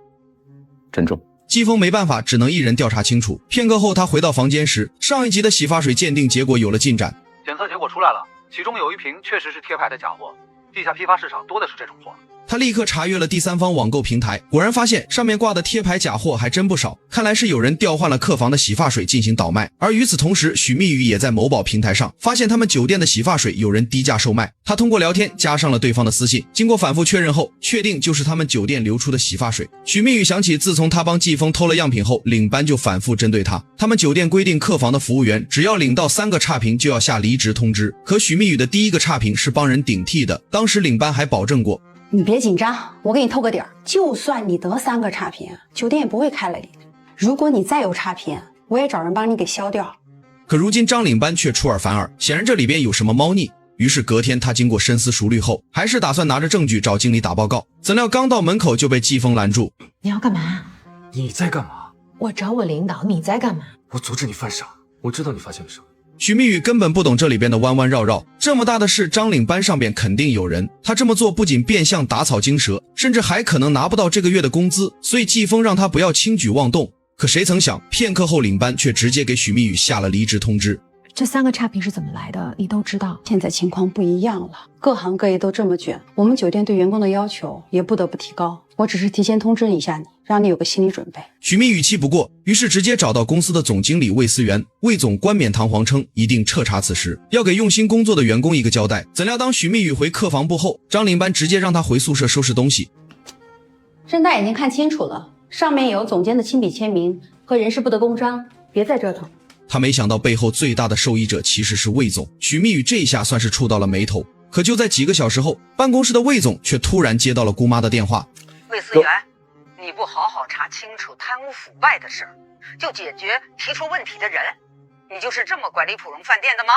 珍重。季风没办法，只能一人调查清楚。片刻后，他回到房间时，上一集的洗发水鉴定结果有了进展。检测结果出来了，其中有一瓶确实是贴牌的假货，地下批发市场多的是这种货。他立刻查阅了第三方网购平台，果然发现上面挂的贴牌假货还真不少，看来是有人调换了客房的洗发水进行倒卖。而与此同时，许蜜雨也在某宝平台上发现他们酒店的洗发水有人低价售卖，他通过聊天加上了对方的私信，经过反复确认后，确定就是他们酒店流出的洗发水。许蜜雨想起自从他帮季风偷了样品后，领班就反复针对他。他们酒店规定客房的服务员只要领到3个差评就要下离职通知，可许蜜雨的第1个差评是帮人顶替的，当时领班还保证过，你别紧张，我给你透个底儿，就算你得3个差评，酒店也不会开了你的。如果你再有差评，我也找人帮你给消掉。可如今张领班却出尔反尔，显然这里边有什么猫腻。于是隔天他经过深思熟虑后，还是打算拿着证据找经理打报告。怎料刚到门口就被季风拦住。你要干嘛？你在干嘛？我找我领导，你在干嘛？我阻止你犯傻。我知道你发现了什么。许蜜雨根本不懂这里边的弯弯绕绕，这么大的事，张领班上边肯定有人。他这么做不仅变相打草惊蛇，甚至还可能拿不到这个月的工资，所以季风让他不要轻举妄动。可谁曾想，片刻后领班却直接给许蜜雨下了离职通知。这3个差评是怎么来的？你都知道。现在情况不一样了，各行各业都这么卷，我们酒店对员工的要求也不得不提高。我只是提前通知一下你，让你有个心理准备。许蜜雨气不过，于是直接找到公司的总经理魏思源。魏总冠冕堂皇称一定彻查此事，要给用心工作的员工一个交代。怎料当许蜜雨回客房部后，张领班直接让他回宿舍收拾东西。申大已经看清楚了，上面有总监的亲笔签名和人事部的公章，别再折腾。他没想到背后最大的受益者其实是魏总，许蜜雨这一下算是触到了眉头。可就在几个小时后，办公室的魏总却突然接到了姑妈的电话。魏思源，你不好好查清楚贪污腐败的事儿，就解决提出问题的人，你就是这么管理普荣饭店的吗？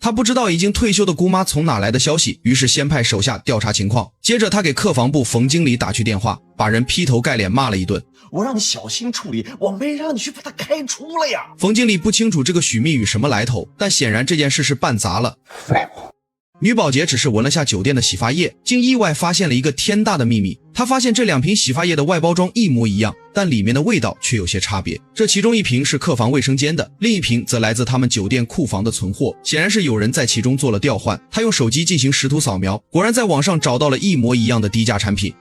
他不知道已经退休的姑妈从哪来的消息，于是先派手下调查情况。接着他给客房部冯经理打去电话，把人劈头盖脸骂了一顿。我让你小心处理，我没让你去把他开除了呀。冯经理不清楚这个许蜜雨什么来头，但显然这件事是办砸了。废物。女保洁只是闻了下酒店的洗发液，竟意外发现了一个天大的秘密。她发现这2瓶洗发液的外包装一模一样，但里面的味道却有些差别。这其中1瓶是客房卫生间的，另1瓶则来自他们酒店库房的存货。显然是有人在其中做了调换。他用手机进行识图扫描，果然在网上找到了一模一样的低价产品。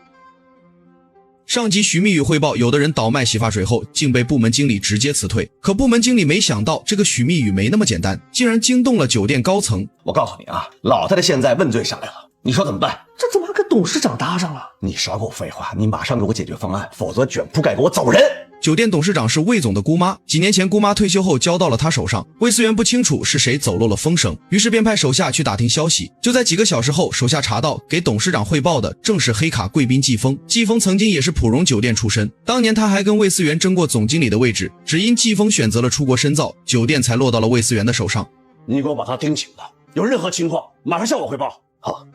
上级许蜜雨汇报，有的人倒卖洗发水后竟被部门经理直接辞退。可部门经理没想到这个许蜜雨没那么简单，竟然惊动了酒店高层。我告诉你啊，老太太现在问罪上来了，你说怎么办？这怎么还跟董事长搭上了？你少给我废话，你马上给我解决方案，否则卷铺盖给我走人。酒店董事长是魏总的姑妈，几年前姑妈退休后交到了他手上。魏思源不清楚是谁走漏了风声，于是便派手下去打听消息。就在几个小时后，手下查到给董事长汇报的正是黑卡贵宾季风。季风曾经也是普荣酒店出身，当年他还跟魏思源争过总经理的位置，只因季风选择了出国深造，酒店才落到了魏思源的手上。你给我把他盯紧了，有任何情况马上向我汇报。好。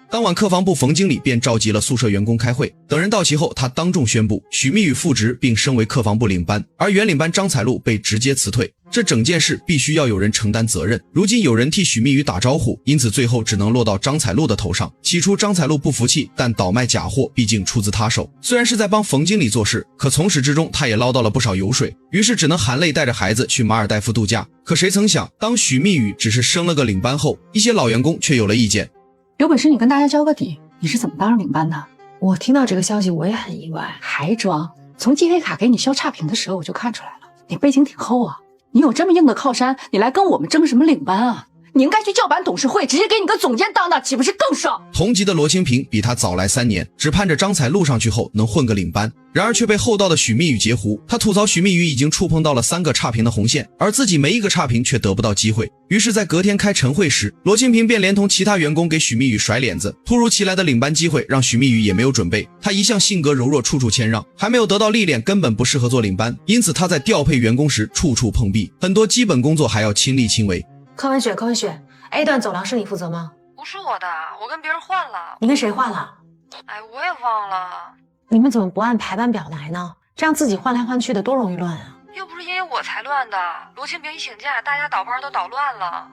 当晚客房部冯经理便召集了宿舍员工开会，等人到齐后，他当众宣布许蜜雨复职并升为客房部领班，而原领班张彩璐被直接辞退。这整件事必须要有人承担责任，如今有人替许蜜雨打招呼，因此最后只能落到张彩璐的头上。起初张彩璐不服气，但倒卖假货毕竟出自他手，虽然是在帮冯经理做事，可从始至终他也捞到了不少油水，于是只能含泪带着孩子去马尔代夫度假。可谁曾想，当许蜜雨只是升了个领班后，一些老员工却有了意见。有本事你跟大家交个底，你是怎么当上领班的？我听到这个消息我也很意外，还装？从金黑卡给你消差评的时候我就看出来了，你背景挺厚啊，你有这么硬的靠山，你来跟我们争什么领班啊？你应该去叫板董事会，直接给你个总监当，岂不是更爽？同级的罗清平比他早来3年，只盼着张彩璐上去后能混个领班，然而却被厚道的许蜜雨截胡。他吐槽许蜜雨已经触碰到了3个差评的红线，而自己没一个差评却得不到机会。于是在隔天开晨会时，罗清平便连同其他员工给许蜜雨甩脸子。突如其来的领班机会让许蜜雨也没有准备，他一向性格柔弱，处处谦让，还没有得到历练，根本不适合做领班，因此他在调配员工时处处碰壁，很多基本工作还要亲力亲为。柯文雪，A 段走廊是你负责吗？不是我的，我跟别人换了。你跟谁换了？哎，我也忘了。你们怎么不按排班表来呢？这样自己换来换去的多容易乱啊！又不是因为我才乱的，罗清平一请假，大家倒班都捣乱了。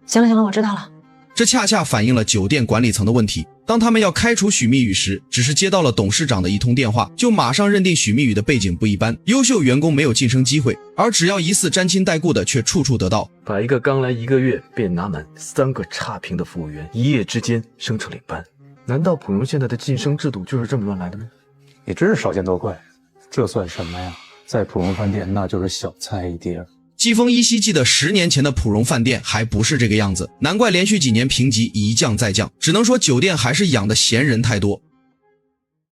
行了，我知道了。这恰恰反映了酒店管理层的问题。当他们要开除许蜜雨时，只是接到了董事长的一通电话，就马上认定许蜜雨的背景不一般，优秀员工没有晋升机会，而只要疑似沾亲带故的却处处得到。把一个刚来1个月便拿满3个差评的服务员一夜之间升成领班，难道普荣现在的晋升制度就是这么乱来的吗？也真是少见多怪，这算什么呀？在普荣饭店那就是小菜一碟。季风依稀记得10年前的普荣饭店还不是这个样子，难怪连续几年评级一降再降，只能说酒店还是养的闲人太多。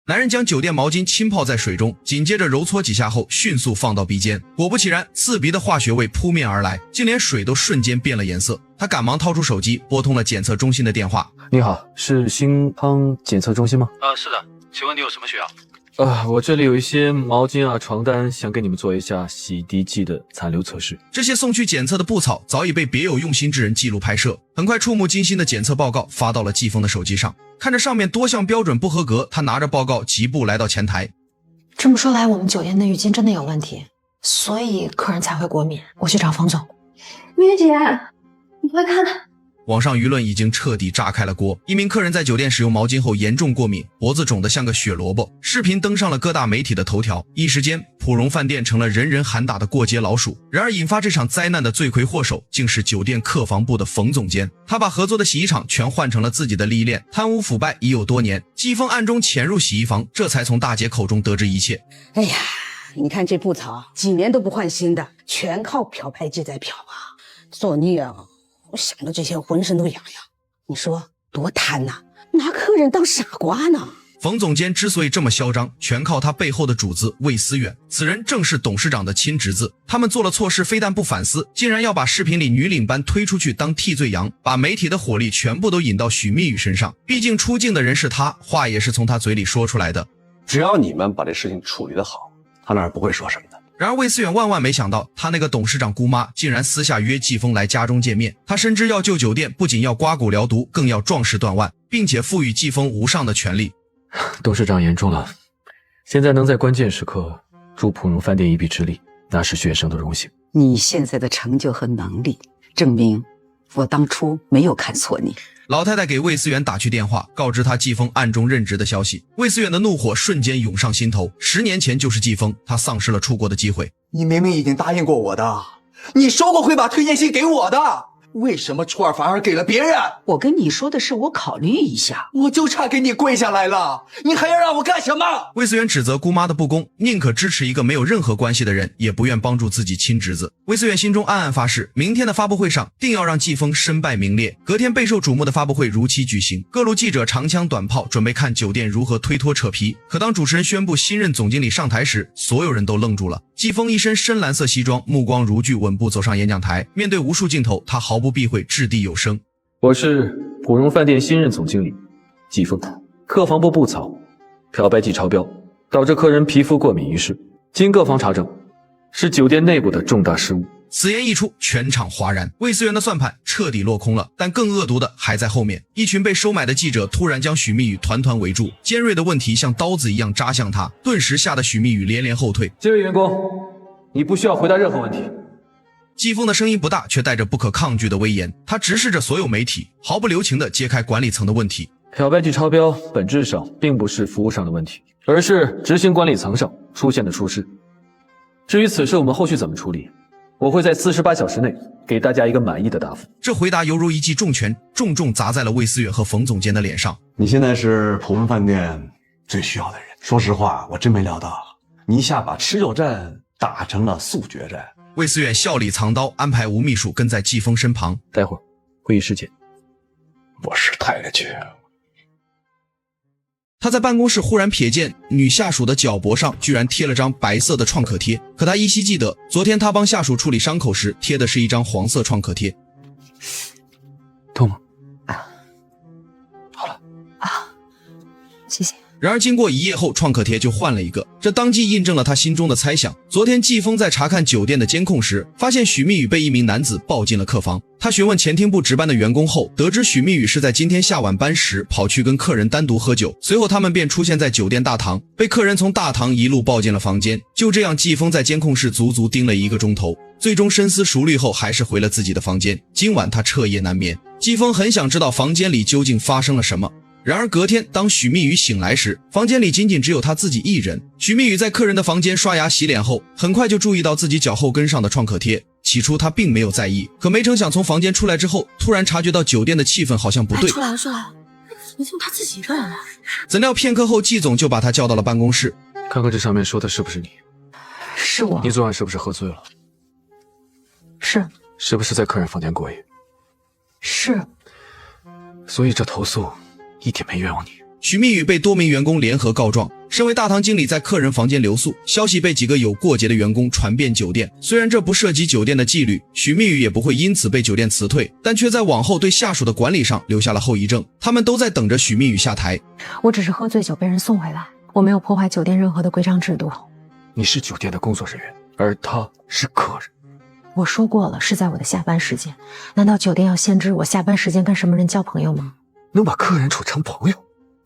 男人将酒店毛巾浸泡在水中，紧接着揉搓几下后迅速放到鼻尖，果不其然，刺鼻的化学味扑面而来，竟连水都瞬间变了颜色。他赶忙掏出手机拨通了检测中心的电话。你好，是新康检测中心吗？是的，请问你有什么需要？我这里有一些毛巾啊、床单，想给你们做一下洗涤剂的残留测试。这些送去检测的布草早已被别有用心之人记录拍摄，很快触目惊心的检测报告发到了季风的手机上。看着上面多项标准不合格，他拿着报告疾步来到前台。这么说来，我们酒店的浴巾真的有问题，所以客人才会过敏。我去找冯总。蜜月姐，你快看。网上舆论已经彻底炸开了锅，一名客人在酒店使用毛巾后严重过敏，脖子肿得像个血萝卜，视频登上了各大媒体的头条，一时间普荣饭店成了人人喊打的过街老鼠。然而引发这场灾难的罪魁祸首竟是酒店客房部的冯总监，他把合作的洗衣厂全换成了自己的利益链，贪污腐败已有多年。季风暗中潜入洗衣房，这才从大姐口中得知一切。哎呀，你看这布草几年都不换新的，全靠漂白剂在漂啊。做孽啊，我想到这些浑身都痒痒。你说多贪呐，拿客人当傻瓜呢。冯总监之所以这么嚣张，全靠他背后的主子魏思远，此人正是董事长的亲侄子。他们做了错事，非但不反思，竟然要把视频里女领班推出去当替罪羊，把媒体的火力全部都引到许蜜雨身上。毕竟出镜的人是他，话也是从他嘴里说出来的。只要你们把这事情处理得好，他那儿不会说什么的。然而魏思远万万没想到，他那个董事长姑妈竟然私下约季风来家中见面。他深知要救酒店，不仅要刮骨疗毒，更要壮士断腕，并且赋予季风无上的权利。董事长言重了，现在能在关键时刻助普荣饭店一臂之力，那是学生的荣幸。你现在的成就和能力，证明我当初没有看错你。老太太给魏思远打去电话，告知他季风暗中任职的消息。魏思远的怒火瞬间涌上心头，10年前就是季风，他丧失了出国的机会。你明明已经答应过我的，你说过会把推荐信给我的，为什么初二反而给了别人？我跟你说的是我考虑一下，我就差给你跪下来了，你还要让我干什么？魏思远指责姑妈的不公，宁可支持一个没有任何关系的人，也不愿帮助自己亲侄子。魏思远心中暗暗发誓，明天的发布会上定要让季风身败名裂。隔天备受瞩目的发布会如期举行，各路记者长枪短炮准备看酒店如何推脱扯皮。可当主持人宣布新任总经理上台时，所有人都愣住了。季风一身深蓝色西装，目光如炬，稳步走上演讲台，面对无数镜头，他毫不避讳，掷地有声。我是普荣饭店新任总经理季风，客房部布草漂白剂超标，导致客人皮肤过敏一事，经各方查证，是酒店内部的重大失误。此言一出，全场哗然，魏思源的算盘彻底落空了。但更恶毒的还在后面，一群被收买的记者突然将许蜜雨团团围住，尖锐的问题像刀子一样扎向他，顿时吓得许蜜雨连连后退。这位员工，你不需要回答任何问题。季风的声音不大，却带着不可抗拒的威严，他直视着所有媒体，毫不留情地揭开管理层的问题。漂白剂超标本质上并不是服务上的问题，而是执行管理层上出现的疏失。至于此事我们后续怎么处理，我会在48小时内给大家一个满意的答复。这回答犹如一记重拳，重重砸在了魏思远和冯总监的脸上。你现在是普文饭店最需要的人。说实话，我真没料到你一下把持久战打成了速决战。魏思远笑里藏刀，安排吴秘书跟在季风身旁。待会儿会议室见。我是太监。他在办公室忽然瞥见女下属的脚脖上居然贴了张白色的创可贴，可他依稀记得昨天他帮下属处理伤口时贴的是一张黄色创可贴。痛吗？好了啊，谢谢。然而经过一夜后，创可贴就换了一个，这当即印证了他心中的猜想。昨天季风在查看酒店的监控时，发现许蜜雨被一名男子抱进了客房。他询问前厅部值班的员工后，得知许蜜雨是在今天下晚班时跑去跟客人单独喝酒，随后他们便出现在酒店大堂，被客人从大堂一路抱进了房间。就这样，季风在监控室足足盯了1个钟头，最终深思熟虑后还是回了自己的房间。今晚他彻夜难眠，季风很想知道房间里究竟发生了什么。然而隔天当许蜜雨醒来时，房间里仅仅只有他自己一人。许蜜雨在客人的房间刷牙洗脸后，很快就注意到自己脚后跟上的创可贴。起初他并没有在意，可没成想从房间出来之后，突然察觉到酒店的气氛好像不对。出来了，怎么就他自己一个人了？怎料片刻后，季总就把他叫到了办公室。看看这上面说的是不是你？是我。你昨晚是不是喝醉了？是。是不是在客人房间过夜？是。所以这投诉一点没冤枉你。许蜜雨被多名员工联合告状，身为大堂经理在客人房间留宿，消息被几个有过节的员工传遍酒店。虽然这不涉及酒店的纪律，许蜜雨也不会因此被酒店辞退，但却在往后对下属的管理上留下了后遗症。他们都在等着许蜜雨下台。我只是喝醉酒被人送回来，我没有破坏酒店任何的规章制度。你是酒店的工作人员，而他是客人。我说过了，是在我的下班时间。难道酒店要限制我下班时间跟什么人交朋友吗？能把客人处成朋友，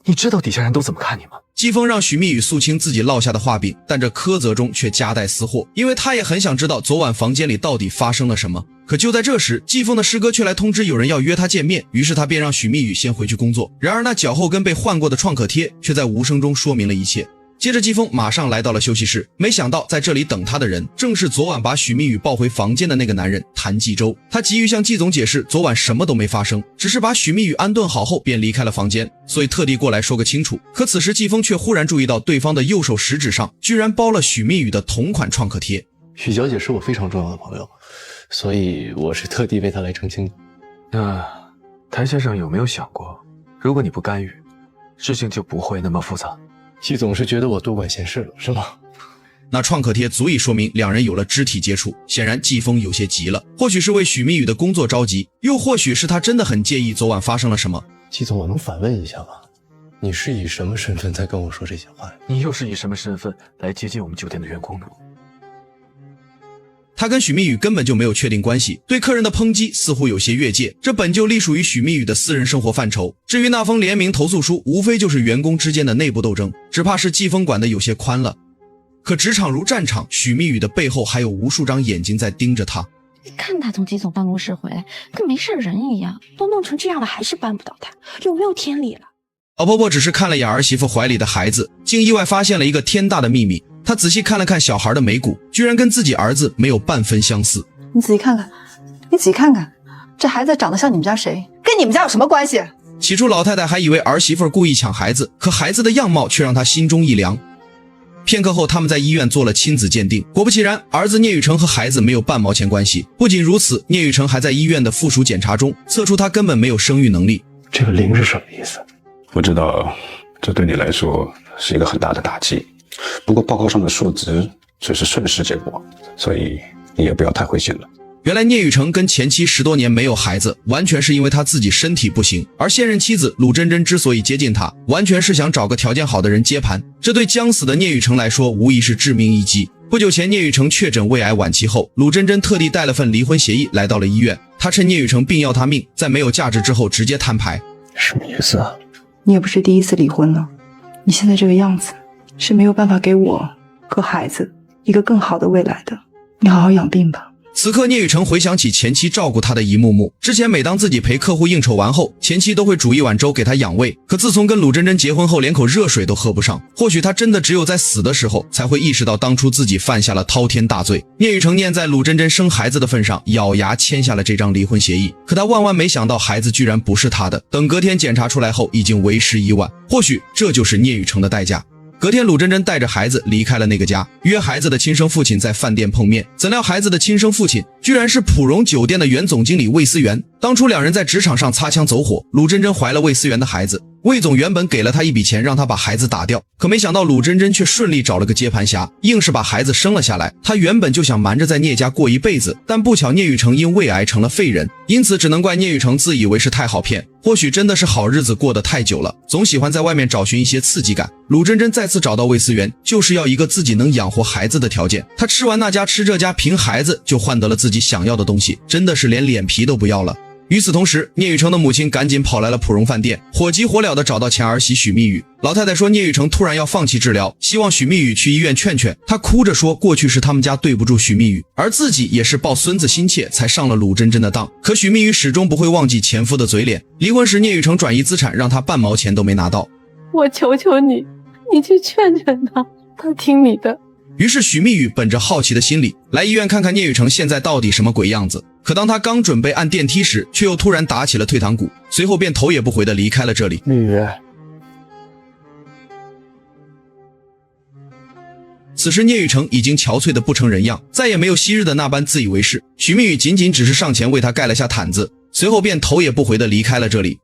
你知道底下人都怎么看你吗？季风让许密宇肃清自己落下的画饼，但这苛责中却夹带私货，因为他也很想知道昨晚房间里到底发生了什么。可就在这时，季风的师哥却来通知有人要约他见面，于是他便让许密宇先回去工作。然而那脚后跟被换过的创可贴却在无声中说明了一切。接着季风马上来到了休息室，没想到在这里等他的人正是昨晚把许密宇抱回房间的那个男人谭继洲。他急于向季总解释昨晚什么都没发生，只是把许密宇安顿好后便离开了房间，所以特地过来说个清楚。可此时季风却忽然注意到对方的右手食指上居然包了许密宇的同款创可贴。许小姐是我非常重要的朋友，所以我是特地为她来澄清的。那谭先生有没有想过，如果你不干预，事情就不会那么复杂？季总是觉得我多管闲事了，是吗？那创可贴足以说明两人有了肢体接触，显然季风有些急了，或许是为许密宇的工作着急，又或许是他真的很介意昨晚发生了什么。季总，我能反问一下吗？你是以什么身份在跟我说这些话？你又是以什么身份来接近我们酒店的员工呢？他跟许密宇根本就没有确定关系，对客人的抨击似乎有些越界，这本就隶属于许密宇的私人生活范畴。至于那封联名投诉书，无非就是员工之间的内部斗争，只怕是季风管得有些宽了。可职场如战场，许密宇的背后还有无数张眼睛在盯着他。你看他从季总办公室回来，跟没事人一样，都弄成这样了还是办不倒他，有没有天理了？老婆婆只是看了眼儿媳妇怀里的孩子，竟意外发现了一个天大的秘密。她仔细看了看小孩的眉骨，居然跟自己儿子没有半分相似。你仔细看看，你仔细看看，这孩子长得像你们家谁？跟你们家有什么关系？起初老太太还以为儿媳妇故意抢孩子，可孩子的样貌却让她心中一凉。片刻后，他们在医院做了亲子鉴定，果不其然，儿子聂雨成和孩子没有半毛钱关系。不仅如此，聂雨成还在医院的附属检查中测出他根本没有生育能力。这个0是什么意思？我知道这对你来说是一个很大的打击，不过报告上的数值却是顺势结果，所以你也不要太灰心了。原来聂雨成跟前妻10多年没有孩子，完全是因为他自己身体不行，而现任妻子鲁珍珍之所以接近他，完全是想找个条件好的人接盘。这对将死的聂雨成来说无疑是致命一击。不久前聂雨成确诊胃癌晚期后，鲁珍珍特地带了份离婚协议来到了医院，他趁聂雨成病要他命，在没有价值之后直接摊牌。什么意思啊？你也不是第一次离婚了，你现在这个样子是没有办法给我和孩子一个更好的未来的，你好好养病吧。此刻聂雨成回想起前妻照顾他的一幕幕，之前每当自己陪客户应酬完后，前妻都会煮一碗粥给他养胃，可自从跟鲁珍珍结婚后，连口热水都喝不上。或许他真的只有在死的时候才会意识到当初自己犯下了滔天大罪。聂雨成念在鲁珍珍生孩子的份上，咬牙签下了这张离婚协议，可他万万没想到孩子居然不是他的，等隔天检查出来后已经为时已晚。或许这就是聂雨成的代价。隔天，鲁珍珍带着孩子离开了那个家，约孩子的亲生父亲在饭店碰面。怎料孩子的亲生父亲居然是普荣酒店的原总经理魏思源。当初两人在职场上擦枪走火，鲁珍珍怀了魏思源的孩子，魏总原本给了他一笔钱让他把孩子打掉，可没想到鲁珍珍却顺利找了个接盘侠，硬是把孩子生了下来。他原本就想瞒着在聂家过一辈子，但不巧聂雨成因胃癌成了废人，因此只能怪聂雨成自以为是太好骗。或许真的是好日子过得太久了，总喜欢在外面找寻一些刺激感。鲁珍珍再次找到魏思源，就是要一个自己能养活孩子的条件。他吃完那家吃这家，凭孩子就换得了自己想要的东西，真的是连脸皮都不要了。与此同时，聂雨成的母亲赶紧跑来了普荣饭店，火急火燎地找到前儿媳许密雨。老太太说聂雨成突然要放弃治疗，希望许密雨去医院劝劝。她哭着说过去是他们家对不住许密雨，而自己也是抱孙子心切才上了鲁珍珍的当。可许密雨始终不会忘记前夫的嘴脸，离婚时聂雨成转移资产让他半毛钱都没拿到。我求求你，你去劝劝他，他听你的。于是许密雨本着好奇的心理来医院看看聂雨成现在到底什么鬼样子。可当他刚准备按电梯时，却又突然打起了退堂鼓，随后便头也不回地离开了这里。密雨，此时聂雨成已经憔悴得不成人样，再也没有昔日的那般自以为是。许密雨仅仅只是上前为他盖了下毯子，随后便头也不回地离开了这里。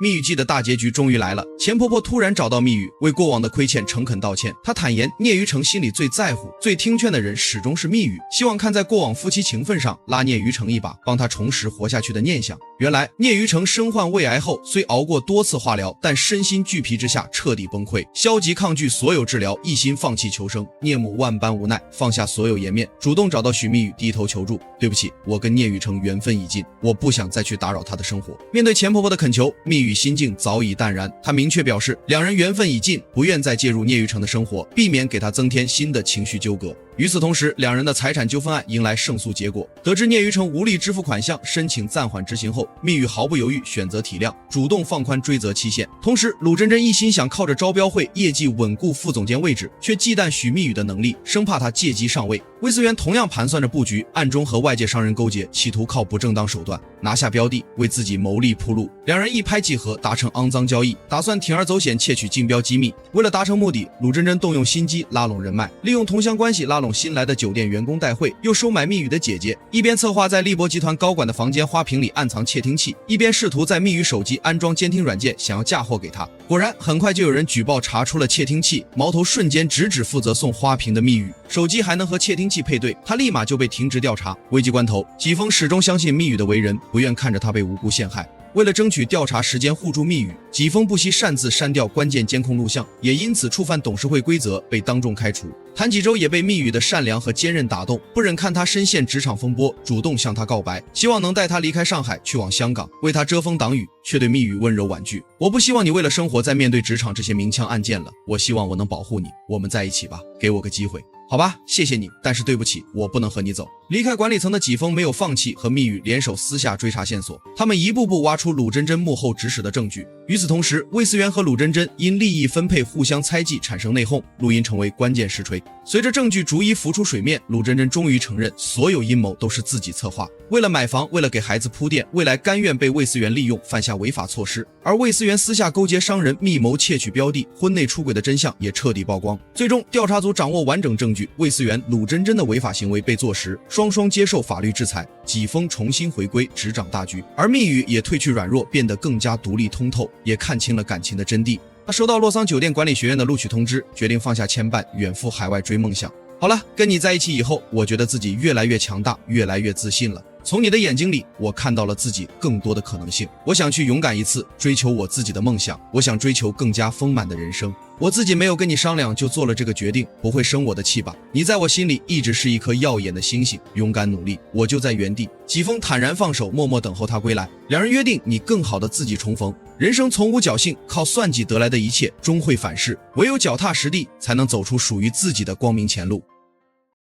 蜜雨季的大结局终于来了，钱婆婆突然找到蜜雨，为过往的亏欠诚恳道歉。她坦言，聂于成心里最在乎、最听劝的人始终是蜜雨，希望看在过往夫妻情分上拉聂于成一把，帮他重拾活下去的念想。原来聂余成身患胃癌后，虽熬过多次化疗，但身心俱疲之下彻底崩溃，消极抗拒所有治疗，一心放弃求生。聂母万般无奈，放下所有颜面，主动找到许密宇低头求助。对不起，我跟聂余成缘分已尽，我不想再去打扰他的生活。面对钱婆婆的恳求，密宇心境早已淡然，他明确表示两人缘分已尽，不愿再介入聂余成的生活，避免给他增添新的情绪纠葛。与此同时，两人的财产纠纷案迎来胜诉结果。得知聂余成无力支付款项，申请暂缓执行后，密宇毫不犹豫选择体谅，主动放宽追责期限。同时，鲁真真一心想靠着招标会业绩稳固副总监位置，却忌惮许密宇的能力，生怕他借机上位。魏思源同样盘算着布局，暗中和外界商人勾结，企图靠不正当手段拿下标的，为自己谋利铺路。两人一拍即合，达成肮脏交易，打算铤而走险窃取竞标机密。为了达成目的，鲁真真动用心机拉拢人脉，利用同乡关系拉拢新来的酒店员工代会，又收买密宇的姐姐，一边策划在利博集团高管的房间花瓶里暗藏窃听器，一边试图在密宇手机安装监听软件，想要嫁祸给他。果然，很快就有人举报查出了窃听器，矛头瞬间直指负责送花瓶的密宇，手机还能和窃听器配对，他立马就被停职调查。危急关头，纪峰始终相信密宇的为人，不愿看着他被无辜陷害。为了争取调查时间护住密宇，纪峰不惜擅自删掉关键监控录像，也因此触犯董事会规则，被当众开除。谭启洲也被密宇的善良和坚韧打动，不忍看他深陷职场风波，主动向他告白，希望能带他离开上海，去往香港，为他遮风挡雨，却对密宇温柔婉拒。我不希望你为了生活再面对职场这些明枪暗箭了，我希望我能保护你，我们在一起吧，给我个机会。好吧，谢谢你，但是对不起，我不能和你走。离开管理层的纪峰没有放弃，和密宇联手私下追查线索，他们一步步挖出鲁真真幕后指使的证据。与此同时，魏思源和鲁真真因利益分配互相猜忌产生内讧，录音成为关键实锤。随着证据逐一浮出水面，鲁真真终于承认所有阴谋都是自己策划，为了买房，为了给孩子铺垫，未来甘愿被魏思源利用，犯下违法措施。而魏思源私下勾结商人，密谋窃取标的，婚内出轨的真相也彻底曝光。最终，调查组掌握完整证据，魏思源、鲁真真的违法行为被坐实，双双接受法律制裁，纪峰重新回归执掌大局，而密宇也褪去软弱，变得更加独立通透，也看清了感情的真谛。他收到洛桑酒店管理学院的录取通知，决定放下牵绊，远赴海外追梦想。好了，跟你在一起以后，我觉得自己越来越强大，越来越自信了。从你的眼睛里，我看到了自己更多的可能性。我想去勇敢一次，追求我自己的梦想。我想追求更加丰满的人生。我自己没有跟你商量就做了这个决定，不会生我的气吧？你在我心里一直是一颗耀眼的星星，勇敢努力，我就在原地。纪峰坦然放手，默默等候他归来。两人约定，你更好的自己重逢。人生从无侥幸，靠算计得来的一切终会反噬，唯有脚踏实地，才能走出属于自己的光明前路。